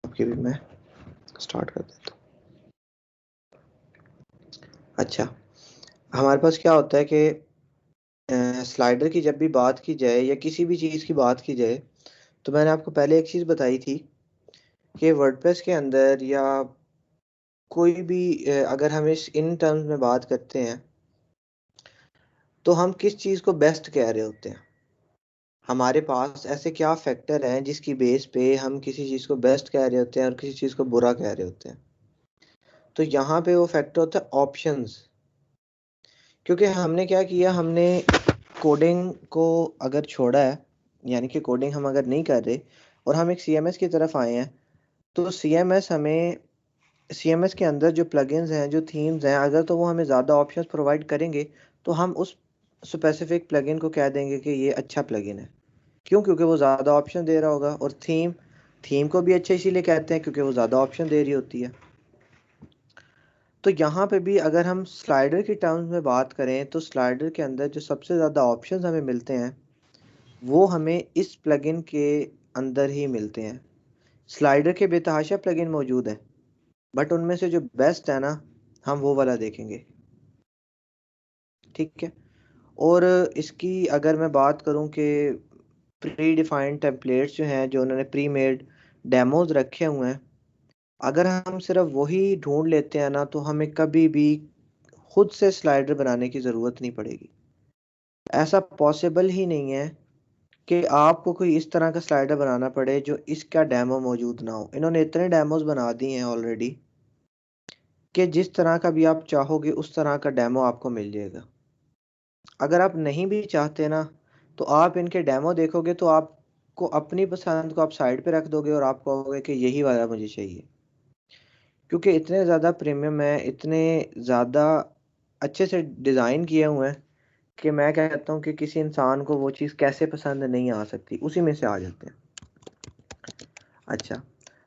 आपकी भी मैं स्टार्ट कर देता हूँ। अच्छा, हमारे पास क्या होता है कि स्लाइडर की जब भी बात की जाए या किसी भी चीज़ की बात की जाए, तो मैंने आपको पहले एक चीज़ बताई थी कि वर्डप्रेस के अंदर या कोई भी अगर हम इस इन टर्म्स में बात करते हैं तो हम किस चीज़ को बेस्ट कह रहे होते हैं। हमारे पास ऐसे क्या फैक्टर हैं जिसकी बेस पे हम किसी चीज़ को बेस्ट कह रहे होते हैं और किसी चीज़ को बुरा कह रहे होते हैं। तो यहाँ पे वो फैक्टर होता है ऑप्शंस। क्योंकि हमने क्या किया, हमने कोडिंग को अगर छोड़ा है, यानी कि कोडिंग हम अगर नहीं कर रहे और हम एक सीएमएस की तरफ आए हैं, तो सीएमएस के अंदर जो प्लगइन्स हैं, जो थीम्स हैं, अगर तो वो हमें ज़्यादा ऑप्शंस प्रोवाइड करेंगे तो हम उस स्पेसिफिक प्लगइन को कह देंगे कि ये अच्छा प्लगइन है। क्यों? क्योंकि वो ज़्यादा ऑप्शन दे रहा होगा। और थीम को भी अच्छा इसीलिए कहते हैं क्योंकि वो ज़्यादा ऑप्शन दे रही होती है। तो यहाँ पे भी अगर हम स्लाइडर की टर्म्स में बात करें तो स्लाइडर के अंदर जो सबसे ज़्यादा ऑप्शंस हमें मिलते हैं वो हमें इस प्लगइन के अंदर ही मिलते हैं। स्लाइडर के बेतहाशा प्लगइन मौजूद हैं, बट उनमें से जो बेस्ट है ना, हम वो वाला देखेंगे। ठीक है। और इसकी अगर मैं बात करूं कि प्री डिफाइंड टेम्पलेट्स जो हैं, जो उन्होंने प्री मेड डेमोज रखे हुए हैं, अगर हम सिर्फ वही ढूंढ लेते हैं ना, तो हमें कभी भी खुद से स्लाइडर बनाने की ज़रूरत नहीं पड़ेगी। ऐसा पॉसिबल ही नहीं है कि आपको कोई इस तरह का स्लाइडर बनाना पड़े जो इसका डेमो मौजूद ना हो। इन्होंने इतने डेमोज बना दिए हैं ऑलरेडी कि जिस तरह का भी आप चाहोगे उस तरह का डेमो आपको मिल जाएगा। अगर आप नहीं भी चाहते ना, तो आप इनके डेमो देखोगे तो आपको अपनी पसंद को आप साइड पे रख दोगे और आप कहोगे कि यही वाला मुझे चाहिए। क्योंकि इतने ज़्यादा प्रीमियम है, इतने ज़्यादा अच्छे से डिज़ाइन किए हुए हैं कि मैं कहता हूँ कि किसी इंसान को वो चीज़ कैसे पसंद नहीं आ सकती, उसी में से आ जाते हैं। अच्छा,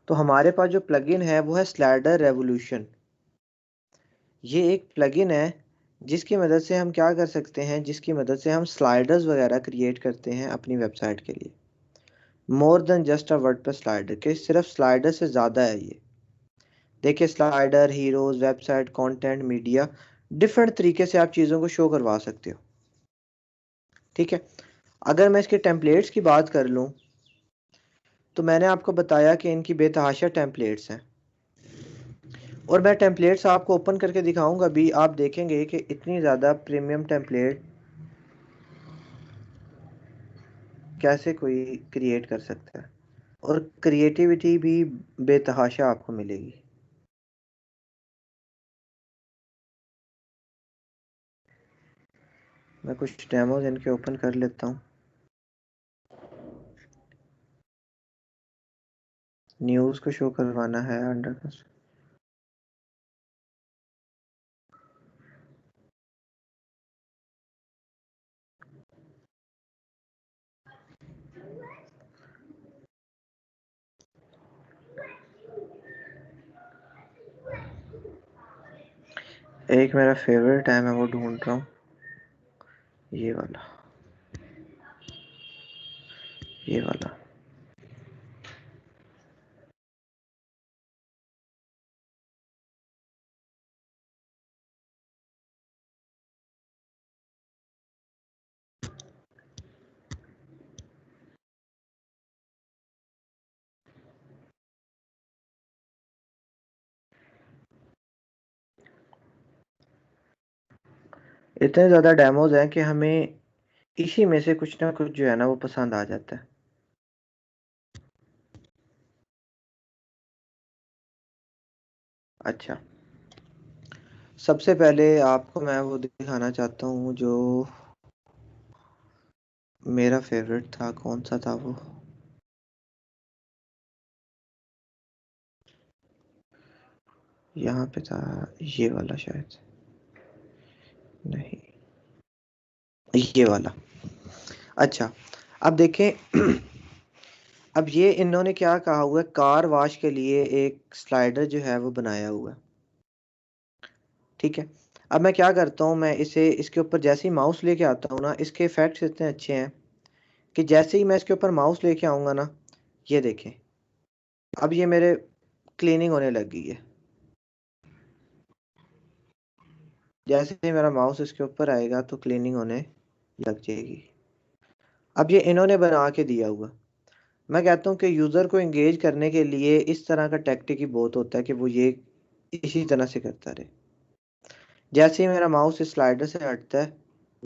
तो हमारे पास जो प्लगइन है वो है स्लाइडर रेवोल्यूशन। ये एक प्लगइन है जिसकी मदद से हम क्या कर सकते हैं, जिसकी मदद से हम स्लाइडर्स वगैरह क्रिएट करते हैं अपनी वेबसाइट के लिए। More than just a WordPress slider, के सिर्फ स्लाइडर से ज़्यादा है ये। देखिए, slider, heroes, website, content, media, different तरीके से आप चीज़ों को शो करवा सकते हो। ठीक है। अगर मैं इसके टेम्पलेट्स की बात कर लूँ तो मैंने आपको बताया कि इनकी बेतहाशा टेम्पलेट्स हैं, और मैं टेम्पलेट्स आपको ओपन करके दिखाऊंगा भी। आप देखेंगे कि इतनी ज़्यादा प्रीमियम टेम्पलेट कैसे कोई क्रिएट कर सकता है, और क्रिएटिविटी भी बेतहाशा आपको मिलेगी। मैं कुछ डेमोज इनके ओपन कर लेता हूँ। न्यूज़ को शो करवाना है अंडर। एक मेरा फेवरेट है, मैं वो ढूंढ रहा हूँ, ये वाला, ये वाला। इतने ज़्यादा डेमोज हैं कि हमें इसी में से कुछ ना कुछ जो है ना वो पसंद आ जाता है। अच्छा, सबसे पहले आपको मैं वो दिखाना चाहता हूँ जो मेरा फेवरेट था। कौन सा था वो? यहाँ पे था, ये वाला शायद, नहीं, ये वाला। अच्छा, अब देखें अब ये इन्होंने क्या कहा हुआ है, कार वॉश के लिए एक स्लाइडर जो है वो बनाया हुआ है। ठीक है। अब मैं क्या करता हूँ, मैं इसे इसके ऊपर जैसे ही माउस लेके आता हूँ ना, इसके इफेक्ट्स इतने अच्छे हैं कि जैसे ही मैं इसके ऊपर माउस लेके आऊँगा ना, ये देखें, अब ये मेरे क्लीनिंग होने लग गई है। जैसे ही मेरा माउस इसके ऊपर आएगा तो क्लीनिंग होने लग जाएगी। अब ये इन्होंने बना के दिया हुआ। मैं कहता हूँ कि यूज़र को एंगेज करने के लिए इस तरह का टैक्टिक ही बहुत होता है कि वो ये इसी तरह से करता रहे। जैसे ही मेरा माउस इस स्लाइडर से हटता है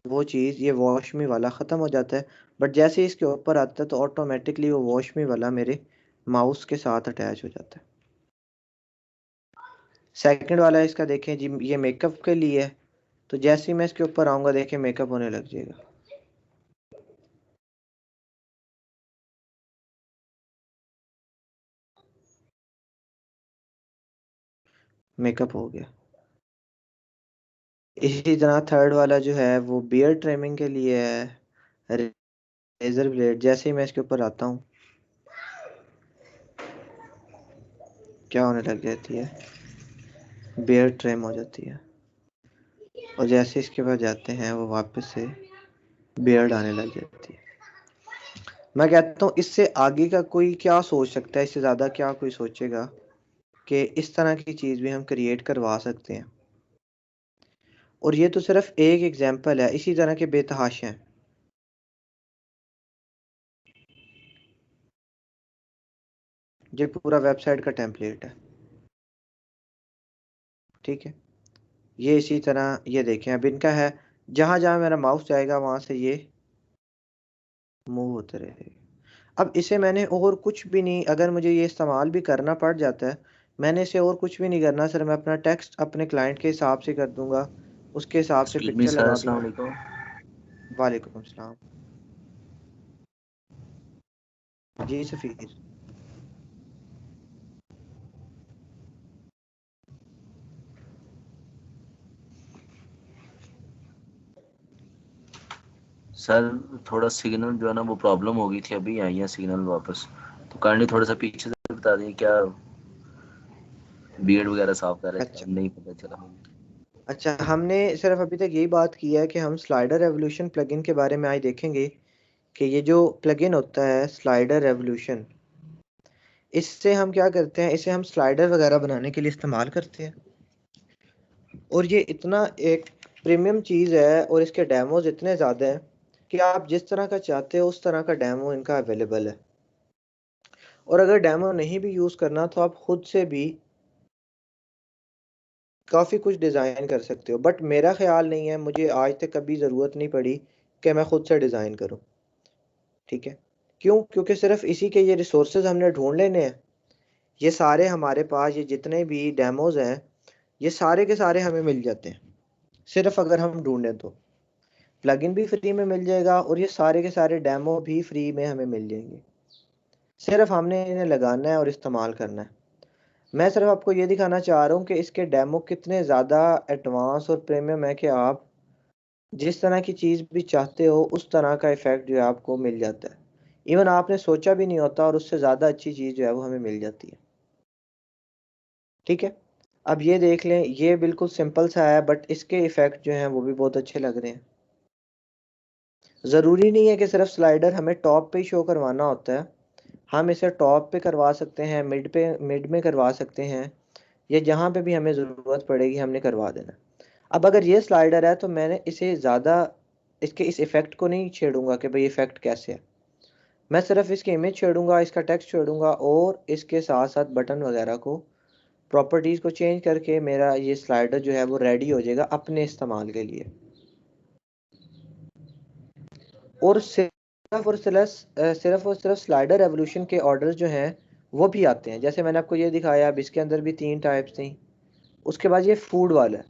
वो चीज़ ये वॉश मी वाला ख़त्म हो जाता है, बट जैसे ही इसके ऊपर आता है तो ऑटोमेटिकली वो वॉश मी वाला मेरे माउस के साथ अटैच हो जाता है। सेकंड वाला इसका देखें जी, ये मेकअप के लिए है, तो जैसे ही मैं इसके ऊपर आऊँगा देखें मेकअप होने लग जाएगा। मेकअप हो गया। इसी तरह थर्ड वाला जो है वो बियर्ड ट्रिमिंग के लिए है, रेजर ब्लेड। जैसे ही मैं इसके ऊपर आता हूँ क्या होने लग जाती है, बियर्ड ट्रिम हो जाती है। और जैसे इसके पास जाते हैं वो वापस से बियर्ड आने लग जाती है। मैं कहता हूँ इससे आगे का कोई क्या सोच सकता है, इससे ज़्यादा क्या कोई सोचेगा कि इस तरह की चीज़ भी हम क्रिएट करवा सकते हैं। और ये तो सिर्फ एक एग्जांपल है, इसी तरह के बेतहाशा हैं। ये पूरा वेबसाइट का टेम्पलेट है, ठीक है। ये इसी तरह ये देखें, अब इनका है जहाँ जहाँ मेरा माउस जाएगा वहाँ से ये मूव होते रहेगा। अब इसे मैंने और कुछ भी नहीं, अगर मुझे ये इस्तेमाल भी करना पड़ जाता है, मैंने इसे और कुछ भी नहीं करना सर। मैं अपना टेक्स्ट अपने क्लाइंट के हिसाब से कर दूंगा, उसके हिसाब say excuse me picture sir, लगा अस्सलाम दूंगा। वालेकुम। वालेकुम सलाम। जी सफ़ीर। सर थोड़ा सिग्नल जो है ना वो प्रॉब्लम हो गई थी, अभी आई है सिग्नल वापस। तो काइंडली थोड़ा सा पीछे से बता दिए क्या बीएड वगैरह साफ कर रहे थे अच्छा आप, नहीं पता चला मुझे। अच्छा, हमने सिर्फ अभी तक यही बात की है कि हम स्लाइडर रेवोल्यूशन प्लगइन के बारे में आज देखेंगे कि ये जो प्लगइन होता है स्लाइडर रेवोल्यूशन, इससे हम क्या करते हैं, इसे हम स्लाइडर वगैरह बनाने के लिए इस्तेमाल करते हैं। और ये इतना एक प्रीमियम चीज़ है और इसके डेमोज इतने ज़्यादा हैं कि आप जिस तरह का चाहते हो उस तरह का डेमो इनका अवेलेबल है। और अगर डेमो नहीं भी यूज़ करना तो आप खुद से भी काफ़ी कुछ डिज़ाइन कर सकते हो, बट मेरा ख्याल नहीं है, मुझे आज तक कभी ज़रूरत नहीं पड़ी कि मैं खुद से डिज़ाइन करूँ, ठीक है। क्यों? क्योंकि सिर्फ इसी के ये रिसोर्सेज हमने ढूंढ लेने हैं। ये सारे हमारे पास, ये जितने भी डेमोज हैं, ये सारे के सारे हमें मिल जाते हैं सिर्फ अगर हम ढूंढें तो। प्लगइन भी फ्री में मिल जाएगा और ये सारे के सारे डेमो भी फ्री में हमें मिल जाएंगे। सिर्फ हमने इन्हें लगाना है और इस्तेमाल करना है। मैं सिर्फ आपको ये दिखाना चाह रहा हूँ कि इसके डेमो कितने ज़्यादा एडवांस और प्रीमियम है कि आप जिस तरह की चीज़ भी चाहते हो उस तरह का इफ़ेक्ट जो है आपको मिल जाता है। इवन आपने सोचा भी नहीं होता और उससे ज़्यादा अच्छी चीज़ जो है वो हमें मिल जाती है, ठीक है। अब ये देख लें, ये बिल्कुल सिंपल सा है बट इसके इफ़ेक्ट जो हैं वो भी बहुत अच्छे लग रहे हैं। ज़रूरी नहीं है कि सिर्फ स्लाइडर हमें टॉप पे ही शो करवाना होता है। हम इसे टॉप पे करवा सकते हैं, मिड में करवा सकते हैं, या जहाँ पे भी हमें ज़रूरत पड़ेगी हमने करवा देना। अब अगर ये स्लाइडर है तो मैंने इसे ज़्यादा इसके इस इफ़ेक्ट को नहीं छेड़ूंगा कि भाई इफ़ेक्ट कैसे है। मैं सिर्फ इसकी इमेज छेड़ूंगा, इसका टेक्स्ट छेड़ूंगा और इसके साथ साथ बटन वगैरह को, प्रॉपर्टीज़ को चेंज करके मेरा ये स्लाइडर जो है वो रेडी हो जाएगा अपने इस्तेमाल के लिए। और सिर्फ और सिर्फ स्लाइडर रेवोल्यूशन के ऑर्डर्स जो हैं वो भी आते हैं, जैसे मैंने आपको ये दिखाया। अब इसके अंदर भी 3 टाइप्स थी। उसके बाद ये फूड वाला है,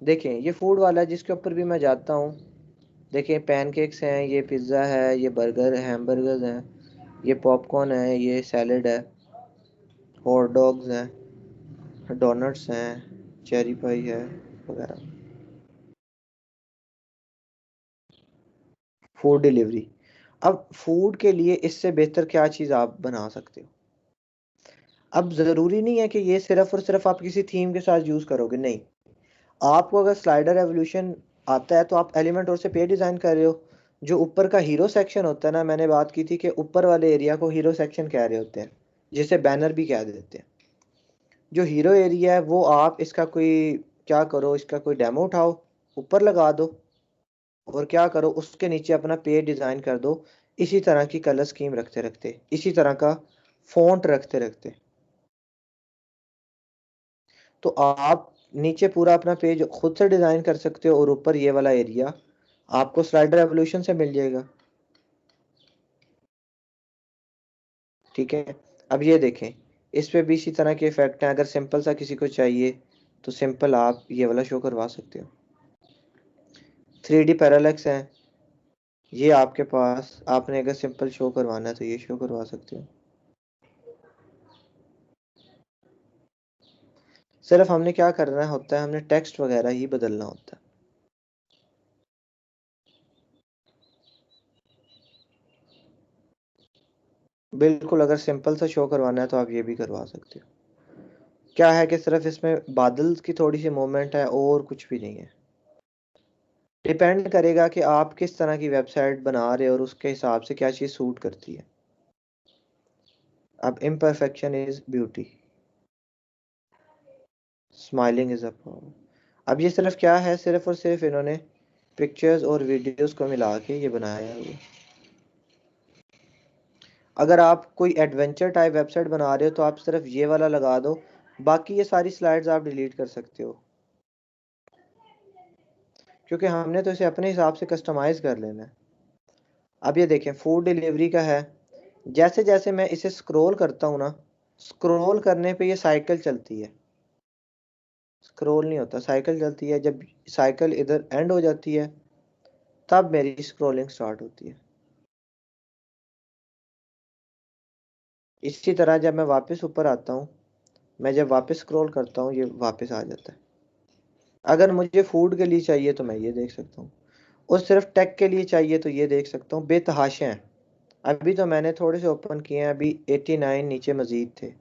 देखें ये फूड वाला है जिसके ऊपर भी मैं जाता हूँ। देखें पैनकेक्स हैं, ये पिज़्ज़ा है, ये बर्गर हैमबर्गर्स हैं, ये पॉपकॉर्न है, ये सैलड है, हॉट डॉग्स हैं, डोनट्स हैं, चेरी पाई है वगैरह। Food delivery. अब फूड के लिए इससे बेहतर क्या चीज़ आप बना सकते हो। अब ज़रूरी नहीं है कि ये सिर्फ और सिर्फ आप किसी थीम के साथ यूज़ करोगे, नहीं। आपको अगर स्लाइडर एवोल्यूशन आता है तो आप एलिमेंट और से पे डिज़ाइन कर रहे हो, जो ऊपर का हीरो सेक्शन होता है ना, मैंने बात की थी कि ऊपर वाले एरिया को हीरो सेक्शन कह रहे होते हैं, जिसे बैनर भी कह देते हैं। जो हीरो एरिया है वो आप इसका कोई क्या करो, इसका कोई डेमो उठाओ, ऊपर लगा दो, और क्या करो उसके नीचे अपना पेज डिजाइन कर दो, इसी तरह की कलर स्कीम रखते रखते, इसी तरह का फॉन्ट रखते रखते। तो आप नीचे पूरा अपना पेज खुद से डिजाइन कर सकते हो, और ऊपर ये वाला एरिया आपको स्लाइडर एवोल्यूशन से मिल जाएगा। ठीक है, अब ये देखें, इस पे भी इसी तरह के इफेक्ट हैं। अगर सिंपल सा किसी को चाहिए तो सिंपल आप ये वाला शो करवा सकते हो। 3D पैरालैक्स है ये आपके पास, आपने अगर सिंपल शो करवाना है तो ये शो करवा सकते हो। सिर्फ हमने क्या करना होता है, हमने टेक्स्ट वगैरह ही बदलना होता है। बिल्कुल, अगर सिंपल सा शो करवाना है तो आप ये भी करवा सकते हो। क्या है कि सिर्फ इसमें बादल की थोड़ी सी मूवमेंट है, और कुछ भी नहीं है। डिपेंड करेगा कि आप किस तरह की वेबसाइट बना रहे हो और उसके हिसाब से क्या चीज़ सूट करती है। अब imperfection is beauty, smiling is a power. अब ये सिर्फ क्या है, सिर्फ और सिर्फ इन्होंने पिक्चर्स और वीडियोस को मिला के ये बनाया है ये। अगर आप कोई एडवेंचर टाइप वेबसाइट बना रहे हो तो आप सिर्फ ये वाला लगा दो, बाकी ये सारी स्लाइड्स आप डिलीट कर सकते हो, क्योंकि हमने तो इसे अपने हिसाब से कस्टमाइज कर लेना है। अब ये देखें, फूड डिलीवरी का है, जैसे जैसे मैं इसे स्क्रॉल करता हूँ ना, स्क्रॉल करने पे ये साइकिल चलती है, स्क्रॉल नहीं होता, साइकिल चलती है। जब साइकिल इधर एंड हो जाती है तब मेरी स्क्रॉलिंग स्टार्ट होती है। इसी तरह जब मैं वापस ऊपर आता हूँ, मैं जब वापस स्क्रॉल करता हूँ ये वापस आ जाता है। अगर मुझे फूड के लिए चाहिए तो मैं ये देख सकता हूँ, और सिर्फ टेक के लिए चाहिए तो ये देख सकता हूँ। बेतहाशे हैं। अभी तो मैंने थोड़े से ओपन किए हैं, अभी 89 नीचे मजीद थे।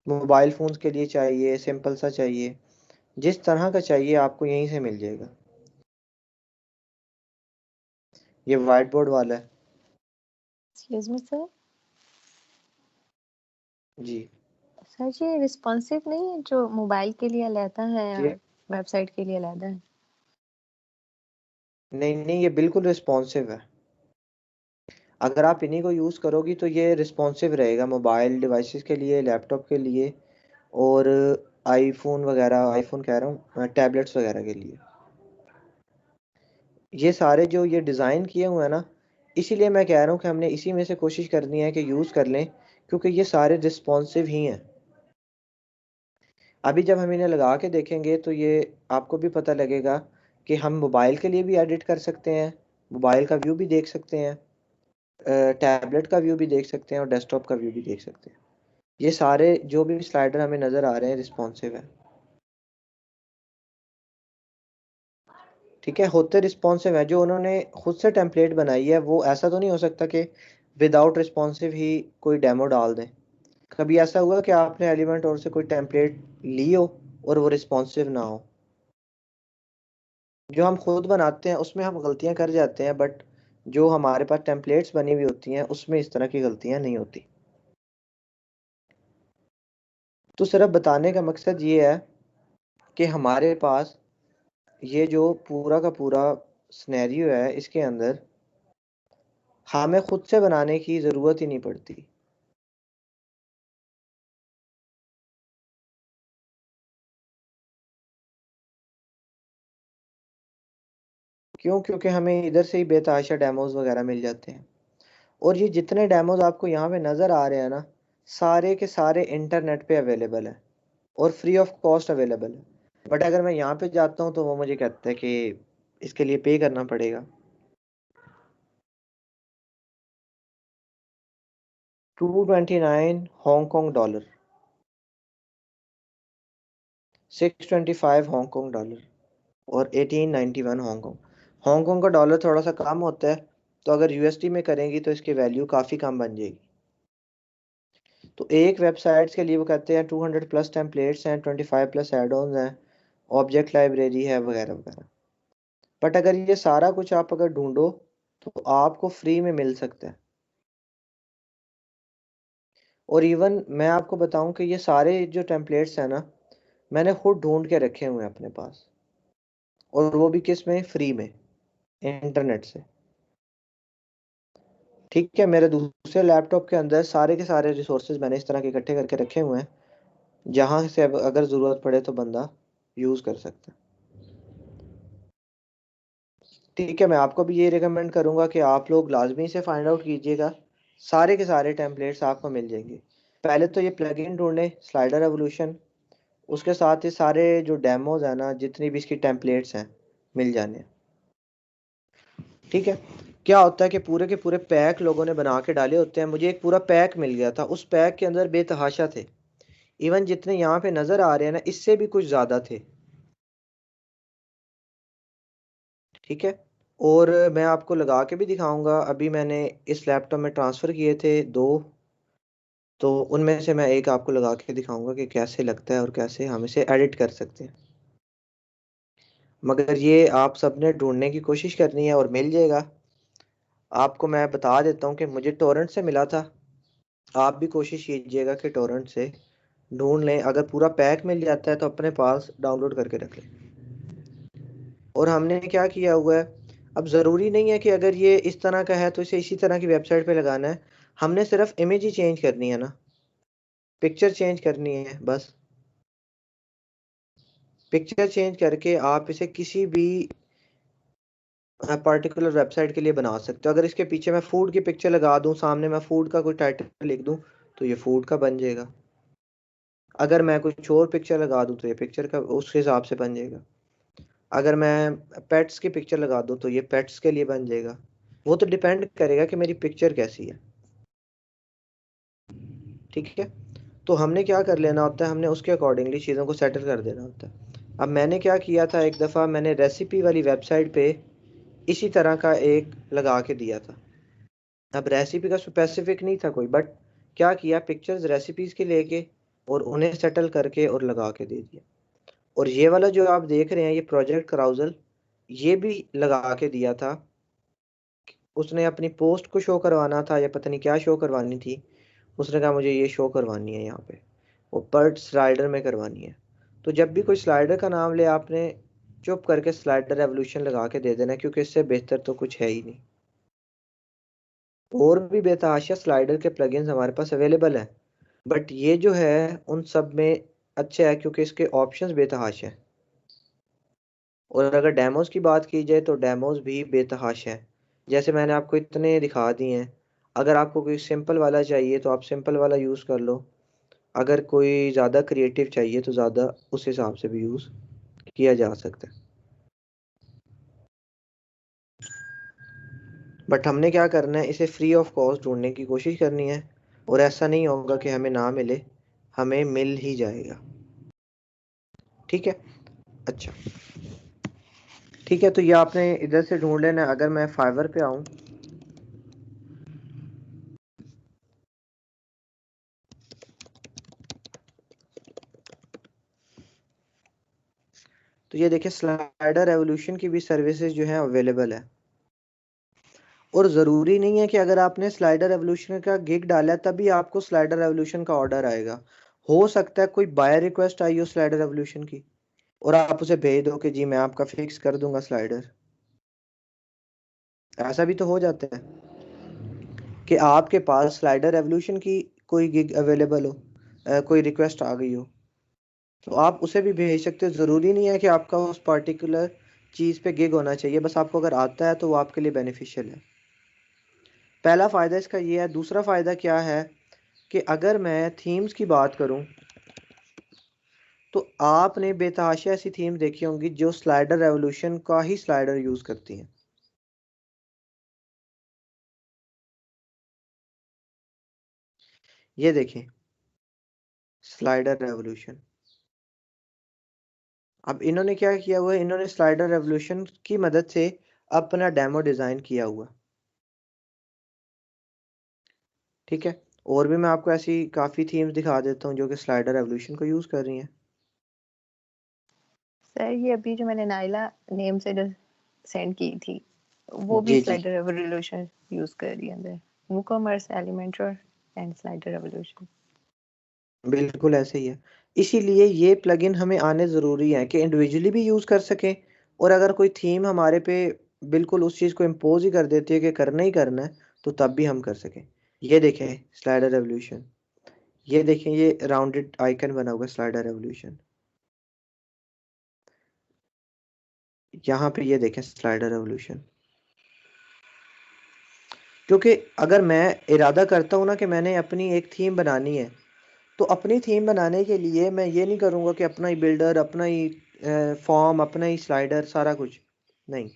मोबाइल फ़ोन्स के लिए चाहिए, सिंपल सा चाहिए, जिस तरह का चाहिए आपको यहीं से मिल जाएगा। ये वाइट बोर्ड वाला है एक्सक्यूज मी सर। जी। सर ये रिस्पॉन्सिव नहीं है जो मोबाइल के लिए अलहदा है ये और वेबसाइट के लिए अलहदा है? नहीं नहीं, ये बिल्कुल रिस्पॉन्सिव है। अगर आप इन्हीं को यूज़ करोगी तो ये रिस्पॉन्सिव रहेगा मोबाइल डिवाइसेस के लिए, लैपटॉप के लिए, और आईफोन वगैरह, आईफोन कह रहा हूँ, टैबलेट्स वगैरह के लिए। ये सारे जो ये डिज़ाइन किए हुए हैं ना, इसीलिए मैं कह रहा हूँ कि हमने इसी में से कोशिश करनी है कि यूज़ कर लें, क्योंकि ये सारे रिस्पॉन्सिव ही हैं। अभी जब हम इन्हें लगा के देखेंगे तो ये आपको भी पता लगेगा कि हम मोबाइल के लिए भी एडिट कर सकते हैं, मोबाइल का व्यू भी देख सकते हैं, टैबलेट का व्यू भी देख सकते हैं, और डेस्कटॉप का व्यू भी देख सकते हैं। ये सारे जो भी स्लाइडर हमें नज़र आ रहे हैं रिस्पॉन्सिव है। ठीक है, होते रिस्पॉन्सिव है। जो उन्होंने खुद से टेम्पलेट बनाई है वो ऐसा तो नहीं हो सकता कि विदाउट रिस्पॉन्सिव ही कोई डेमो डाल दें। कभी ऐसा हुआ कि आपने एलिमेंट और से कोई टेम्पलेट ली हो और वो रिस्पॉन्सिव ना हो? जो हम खुद बनाते हैं उसमें हम गलतियां कर जाते हैं, बट जो हमारे पास टेम्पलेट्स बनी हुई होती हैं उसमें इस तरह की गलतियां नहीं होती। तो सिर्फ बताने का मकसद ये है कि हमारे पास ये जो पूरा का पूरा सिनेरियो है, इसके अंदर हमें खुद से बनाने की ज़रूरत ही नहीं पड़ती। क्यों? क्योंकि हमें इधर से ही बेतहाशा डेमोज वगैरह मिल जाते हैं, और ये जितने डेमोज आपको यहाँ पे नज़र आ रहे हैं ना, सारे के सारे इंटरनेट पे अवेलेबल है और फ्री ऑफ कॉस्ट अवेलेबल है। बट अगर मैं यहाँ पे जाता हूँ तो वो मुझे कहता है कि इसके लिए पे करना पड़ेगा। 229 हांगकॉन्ग डॉलर, 625 हांगकॉन्ग डॉलर, और 1891 हांगकॉन्ग। हांगकॉन्ग का डॉलर थोड़ा सा कम होता है, तो अगर यूएसडी में करेंगी तो इसकी वैल्यू काफ़ी कम बन जाएगी। तो एक वेबसाइट्स के लिए वो कहते हैं 200 प्लस टेम्पलेट्स हैं, 25 प्लस एड ऑन्स हैं, ऑब्जेक्ट लाइब्रेरी है, वगैरह वगैरह। बट अगर ये सारा कुछ आप अगर ढूंढो तो आपको फ्री में मिल सकता है। और इवन मैं आपको बताऊं कि ये सारे जो टेम्पलेट्स हैं ना, मैंने खुद ढूंढ के रखे हुए हैं अपने पास, और वो भी किस में, फ्री में, इंटरनेट से। ठीक है, मेरे दूसरे लैपटॉप के अंदर सारे के सारे रिसोर्सेज मैंने इस तरह के इकट्ठे करके रखे हुए हैं, जहां से अगर ज़रूरत पड़े तो बंदा यूज़ कर सकता है। ठीक है, मैं आपको भी ये रिकमेंड करूंगा कि आप लोग लाजमी से फाइंड आउट कीजिएगा, सारे के सारे टेम्पलेट्स आपको मिल जाएंगे। पहले तो ये प्लगइन ढूंढें, स्लाइडर रेवोल्यूशन, उसके साथ ही सारे जो डेमोज है ना, जितनी भी इसकी टेम्पलेट्स हैं, मिल जाने। ठीक है, क्या होता है कि पूरे के पूरे पैक लोगों ने बना के डाले होते हैं। मुझे एक पूरा पैक मिल गया था, उस पैक के अंदर बेतहाशा थे, इवन जितने यहाँ पे नज़र आ रहे हैं ना, इससे भी कुछ ज़्यादा थे। ठीक है, और मैं आपको लगा के भी दिखाऊंगा। अभी मैंने इस लैपटॉप में ट्रांसफ़र किए थे 2, तो उनमें से मैं एक आपको लगा के दिखाऊंगा कि कैसे लगता है और कैसे हम इसे एडिट कर सकते हैं। मगर ये आप सब ने ढूंढने की कोशिश करनी है और मिल जाएगा। आपको मैं बता देता हूँ कि मुझे टोरेंट से मिला था, आप भी कोशिश कीजिएगा कि टोरेंट से ढूंढ लें। अगर पूरा पैक मिल जाता है तो अपने पास डाउनलोड करके रख लें। और हमने क्या किया हुआ है, अब ज़रूरी नहीं है कि अगर ये इस तरह का है तो इसे इसी तरह की वेबसाइट पे लगाना है। हमने सिर्फ इमेज ही चेंज करनी है ना, पिक्चर चेंज करनी है बस। पिक्चर चेंज करके आप इसे किसी भी पर्टिकुलर वेबसाइट के लिए बना सकते हो। अगर इसके पीछे मैं फूड की पिक्चर लगा दूं, सामने मैं फूड का कोई टाइटल लिख दूं, तो ये फूड का बन जाएगा। अगर मैं कुछ और पिक्चर लगा दूं तो ये पिक्चर का उस हिसाब से बन जाएगा। अगर मैं पेट्स की पिक्चर लगा दूं तो ये पेट्स के लिए बन जाएगा। वो तो डिपेंड करेगा कि मेरी पिक्चर कैसी है। ठीक है, तो हमने क्या कर लेना होता है, हमने उसके अकॉर्डिंगली चीज़ों को सेटल कर देना होता है। अब मैंने क्या किया था, एक दफ़ा मैंने रेसिपी वाली वेबसाइट पे इसी तरह का एक लगा के दिया था। अब रेसिपी का स्पेसिफिक नहीं था कोई, बट क्या किया, पिक्चर्स रेसिपीज़ के लेके और उन्हें सेटल करके और लगा के दे दिया। और ये वाला जो आप देख रहे हैं, ये प्रोजेक्ट कराउजल, ये भी लगा के दिया था। उसने अपनी पोस्ट को शो करवाना था या पता नहीं क्या शो करवानी थी, उसने कहा मुझे ये शो करवानी है यहाँ पे, वो पर्ट स्लाइडर में करवानी है। तो जब भी कोई स्लाइडर का नाम ले, आपने चुप करके स्लाइडर रेवोल्यूशन लगा के दे देना, क्योंकि इससे बेहतर तो कुछ है ही नहीं। और भी बेतहाशा स्लाइडर के प्लगइन्स हमारे पास अवेलेबल हैं, बट ये जो है उन सब में अच्छा है क्योंकि इसके ऑप्शंस बेतहाशा हैं। और अगर डेमोज की बात की जाए तो डेमोज भी बेतहाशा है। जैसे मैंने आपको इतने दिखा दिए हैं। अगर आपको कोई सिंपल वाला चाहिए तो आप सिंपल वाला यूज़ कर लो, अगर कोई ज़्यादा क्रिएटिव चाहिए तो ज़्यादा उस हिसाब से भी यूज़ किया जा सकता है। बट हमने क्या करना है, इसे फ्री ऑफ कॉस्ट ढूंढने की कोशिश करनी है। और ऐसा नहीं होगा कि हमें ना मिले, हमें मिल ही जाएगा। ठीक है, अच्छा, ठीक है, तो ये आपने इधर से ढूंढ लेना है। अगर मैं फाइवर पे आऊँ, तो ये देखिए स्लाइडर रेवोल्यूशन की भी सर्विसेज जो है अवेलेबल है। और ज़रूरी नहीं है कि अगर आपने स्लाइडर रेवोल्यूशन का गिग डाला है तभी आपको स्लाइडर रेवोल्यूशन का ऑर्डर आएगा। हो सकता है कोई बाय रिक्वेस्ट आई हो स्लाइडर रेवोल्यूशन की, और आप उसे भेज दो कि जी मैं आपका फिक्स कर दूंगा स्लाइडर। ऐसा भी तो हो जाता है कि आपके पास स्लाइडर रेवोल्यूशन की कोई गिग अवेलेबल हो, कोई रिक्वेस्ट आ गई हो, तो आप उसे भी भेज सकते हो। ज़रूरी नहीं है कि आपका उस पर्टिकुलर चीज़ पे गिग होना चाहिए, बस आपको अगर आता है तो वो आपके लिए बेनिफिशियल है। पहला फ़ायदा इसका ये है। दूसरा फ़ायदा क्या है कि अगर मैं थीम्स की बात करूं, तो आपने बेतहाशा ऐसी थीम देखी होंगी जो स्लाइडर रेवोल्यूशन का ही स्लाइडर यूज़ करती हैं। ये देखें, स्लाइडर रेवोल्यूशन। अब इन्होंने क्या किया हुआ है, इन्होंने स्लाइडर रेवोल्यूशन की मदद से अपना डेमो डिज़ाइन किया हुआ। ठीक है, और भी मैं आपको ऐसी काफ़ी थीम्स दिखा देता हूँ जो कि स्लाइडर रेवोल्यूशन को यूज़ कर रही हैं। सर ये अभी जो मैंने नाइला नेम से जो सेंड की थी वो भी जी जी, स्लाइडर रेवोल्यूशन यूज कर रही है अंदर, WooCommerce, Elementor and slider revolution. बिल्कुल ऐसे ही है। इसीलिए ये प्लगइन हमें आने ज़रूरी है कि इंडिविजुअली भी यूज़ कर सकें, और अगर कोई थीम हमारे पे बिल्कुल उस चीज़ को इम्पोज ही कर देती है कि करना ही करना है, तो तब भी हम कर सकें। ये देखें स्लाइडर रेवोल्यूशन, ये देखें ये राउंडेड आइकन बना हुआ स्लाइडर रेवोल्यूशन, यहाँ पे ये देखें स्लाइडर रेवोल्यूशन। क्योंकि अगर मैं इरादा करता हूँ ना कि मैंने अपनी एक थीम बनानी है, तो अपनी थीम बनाने के लिए मैं ये नहीं करूँगा कि अपना ही बिल्डर, अपना ही फॉर्म, अपना ही स्लाइडर, सारा कुछ नहीं।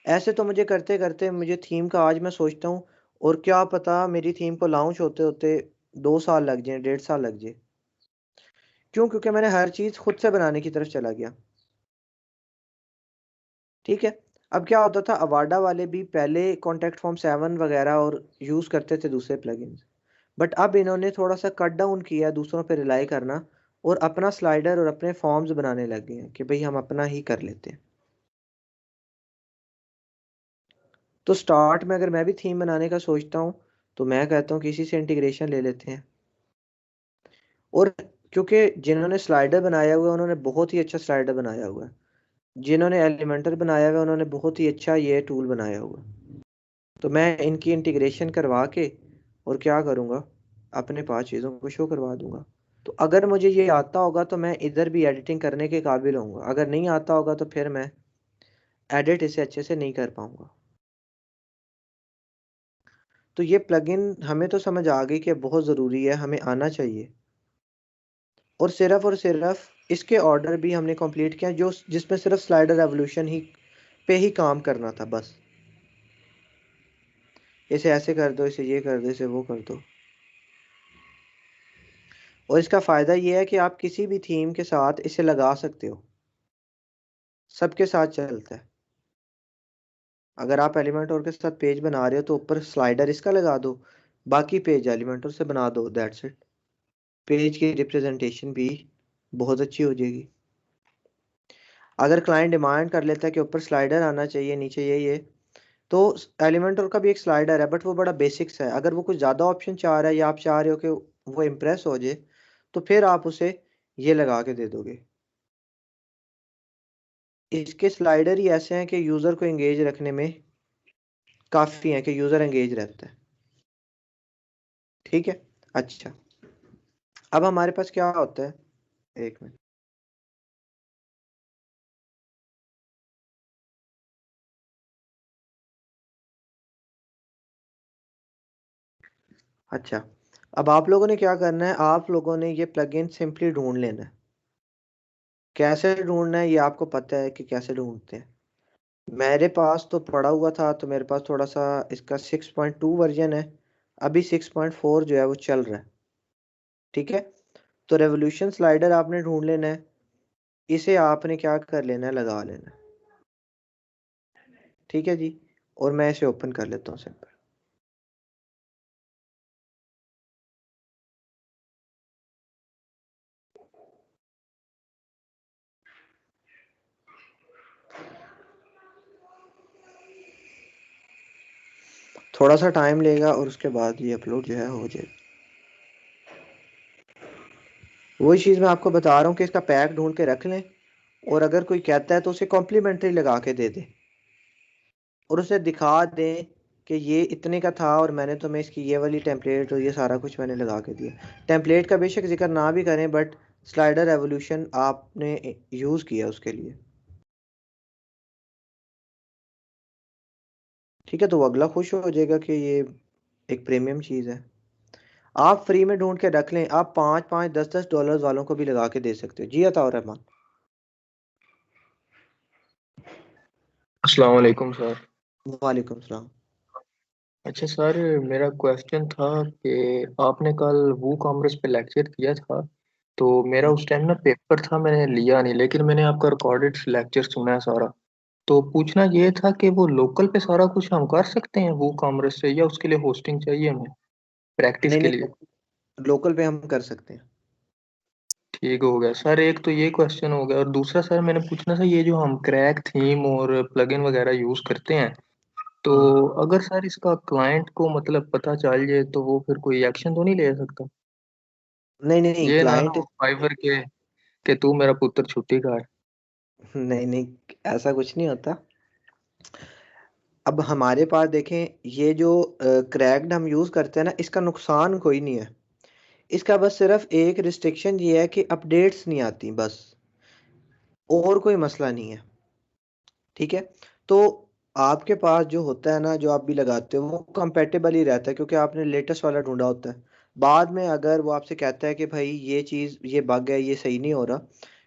ऐसे तो मुझे करते करते मुझे थीम का आज मैं सोचता हूँ, और क्या पता मेरी थीम को लॉन्च होते होते 2 साल लग जाए, 1.5 साल लग जाए। क्यों? क्योंकि मैंने हर चीज़ खुद से बनाने की तरफ चला गया। ठीक है। अब क्या होता था, अवाडा वाले भी पहले कॉन्टैक्ट फॉर्म 7 वगैरह और यूज़ करते थे दूसरे प्लगइन्स, बट अब इन्होंने थोड़ा सा कट डाउन किया दूसरों पे रिलाई करना, और अपना स्लाइडर और अपने फॉर्म्स बनाने लग गए हैं कि भाई हम अपना ही कर लेते हैं। तो स्टार्ट में अगर मैं भी थीम बनाने का सोचता हूँ, तो मैं कहता हूँ किसी से इंटीग्रेशन ले लेते हैं। और क्योंकि जिन्होंने स्लाइडर बनाया हुआ है उन्होंने बहुत ही अच्छा स्लाइडर बनाया हुआ है, जिन्होंने एलिमेंटर बनाया हुआ है उन्होंने बहुत ही अच्छा ये टूल बनाया हुआ है। तो मैं इनकी इंटीग्रेशन करवा के और क्या करूँगा, अपने पास चीज़ों को शो करवा दूंगा। तो अगर मुझे ये आता होगा तो मैं इधर भी एडिटिंग करने के काबिल होऊंगा, अगर नहीं आता होगा तो फिर मैं एडिट इसे अच्छे से नहीं कर पाऊंगा। तो ये प्लगइन हमें तो समझ आ गई कि बहुत ज़रूरी है, हमें आना चाहिए। और सिर्फ इसके ऑर्डर भी हमने कंप्लीट किया जो जिसमें सिर्फ स्लाइडर रेवोल्यूशन ही पे ही काम करना था बस। इसे ऐसे कर दो, इसे ये कर दो, इसे वो कर दो। और इसका फ़ायदा ये है कि आप किसी भी थीम के साथ इसे लगा सकते हो, सबके साथ चलता है। अगर आप एलिमेंटोर के साथ पेज बना रहे हो तो ऊपर स्लाइडर इसका लगा दो, बाकी पेज एलिमेंटोर से बना दो, दैट्स इट। पेज की रिप्रेजेंटेशन भी बहुत अच्छी हो जाएगी। अगर क्लाइंट डिमांड कर लेता है कि ऊपर स्लाइडर आना चाहिए, नीचे ये, तो एलिमेंटोर का भी एक स्लाइडर है बट वो बड़ा बेसिक्स है। अगर वो कुछ ज़्यादा ऑप्शन चाह रहा है या आप चाह रहे हो कि वो इम्प्रेस हो जाए, तो फिर आप उसे ये लगा के दे दोगे। इसके स्लाइडर ही ऐसे हैं कि यूज़र को एंगेज रखने में काफ़ी है कि यूज़र एंगेज रहता है। ठीक है। अच्छा, अब हमारे पास क्या होता है, एक मिनट। अच्छा, अब आप लोगों ने क्या करना है, आप लोगों ने ये प्लगइन सिंपली ढूंढ लेना है। कैसे ढूंढना है ये आपको पता है कि कैसे ढूंढते हैं। मेरे पास तो पड़ा हुआ था, तो मेरे पास थोड़ा सा इसका 6.2 वर्जन है, अभी 6.4 जो है वो चल रहा है। ठीक है। तो रेवोल्यूशन स्लाइडर आपने ढूंढ लेना है, इसे आपने क्या कर लेना है, लगा लेना है। ठीक है जी। और मैं इसे ओपन कर लेता हूँ सिंपल। थोड़ा सा टाइम लेगा और उसके बाद ये अपलोड जो है हो जाएगा। वही चीज़ मैं आपको बता रहा हूँ कि इसका पैक ढूंढ के रख लें, और अगर कोई कहता है तो उसे कॉम्प्लीमेंट्री लगा के दे दें, और उसे दिखा दें कि ये इतने का था और मैंने तुम्हें इसकी ये वाली टेम्पलेट और ये सारा कुछ मैंने लगा के दिया। टेम्पलेट का बेशक जिक्र ना भी करें, बट स्लाइडर रेवोल्यूशन आपने यूज़ किया उसके लिए। ठीक है, तो वो अगला खुश हो जाएगा कि ये एक प्रीमियम चीज़ है। आप फ्री में ढूंढ के रख लें, आप 5-5 10-10 डॉलर वालों को भी लगा के दे सकते हो। जी अताउर रहमान। अस्सलाम वालेकुम सर। वालेकुम सलाम। अच्छा सर, मेरा क्वेश्चन था कि आपने कल वो कॉमर्स पे लेक्चर किया था, तो मेरा उस टाइम ना पेपर था, मैंने लिया नहीं, लेकिन मैंने आपका रिकॉर्डेड लेक्चर सुना है सारा। तो पूछना ये था कि वो लोकल पे सारा कुछ हम कर सकते हैं वो कॉमर्स से, या उसके लिए होस्टिंग चाहिए हमें प्रैक्टिस नहीं के नहीं, लिए? लोकल पे हम कर सकते हैं। ठीक हो गया सर, एक तो ये क्वेश्चन हो गया, और दूसरा सर मैंने पूछना था, ये जो हम क्रैक थीम और प्लगइन वगैरह यूज़ करते हैं, तो हम्म। अगर सर इसका क्लाइंट को मतलब पता चल जाए तो वो फिर कोई एक्शन तो नहीं ले सकता? नहीं नहीं नहीं, ये ना क्लाइंट। हो फाइवर के तू मेरा पुत्र छुट्टी कर। नहीं नहीं, ऐसा कुछ नहीं होता। अब हमारे पास देखें, ये जो क्रैक्ड हम यूज करते हैं ना, इसका नुकसान कोई नहीं है। इसका बस सिर्फ एक रिस्ट्रिक्शन ये है कि अपडेट्स नहीं आती बस, और कोई मसला नहीं है। ठीक है। तो आपके पास जो होता है ना, जो आप भी लगाते हो, वो कंपेटेबल ही रहता है, क्योंकि आपने लेटेस्ट वाला ढूंढा होता है। बाद में अगर वो आपसे कहता है कि भाई ये चीज़, ये बग है, ये सही नहीं हो रहा,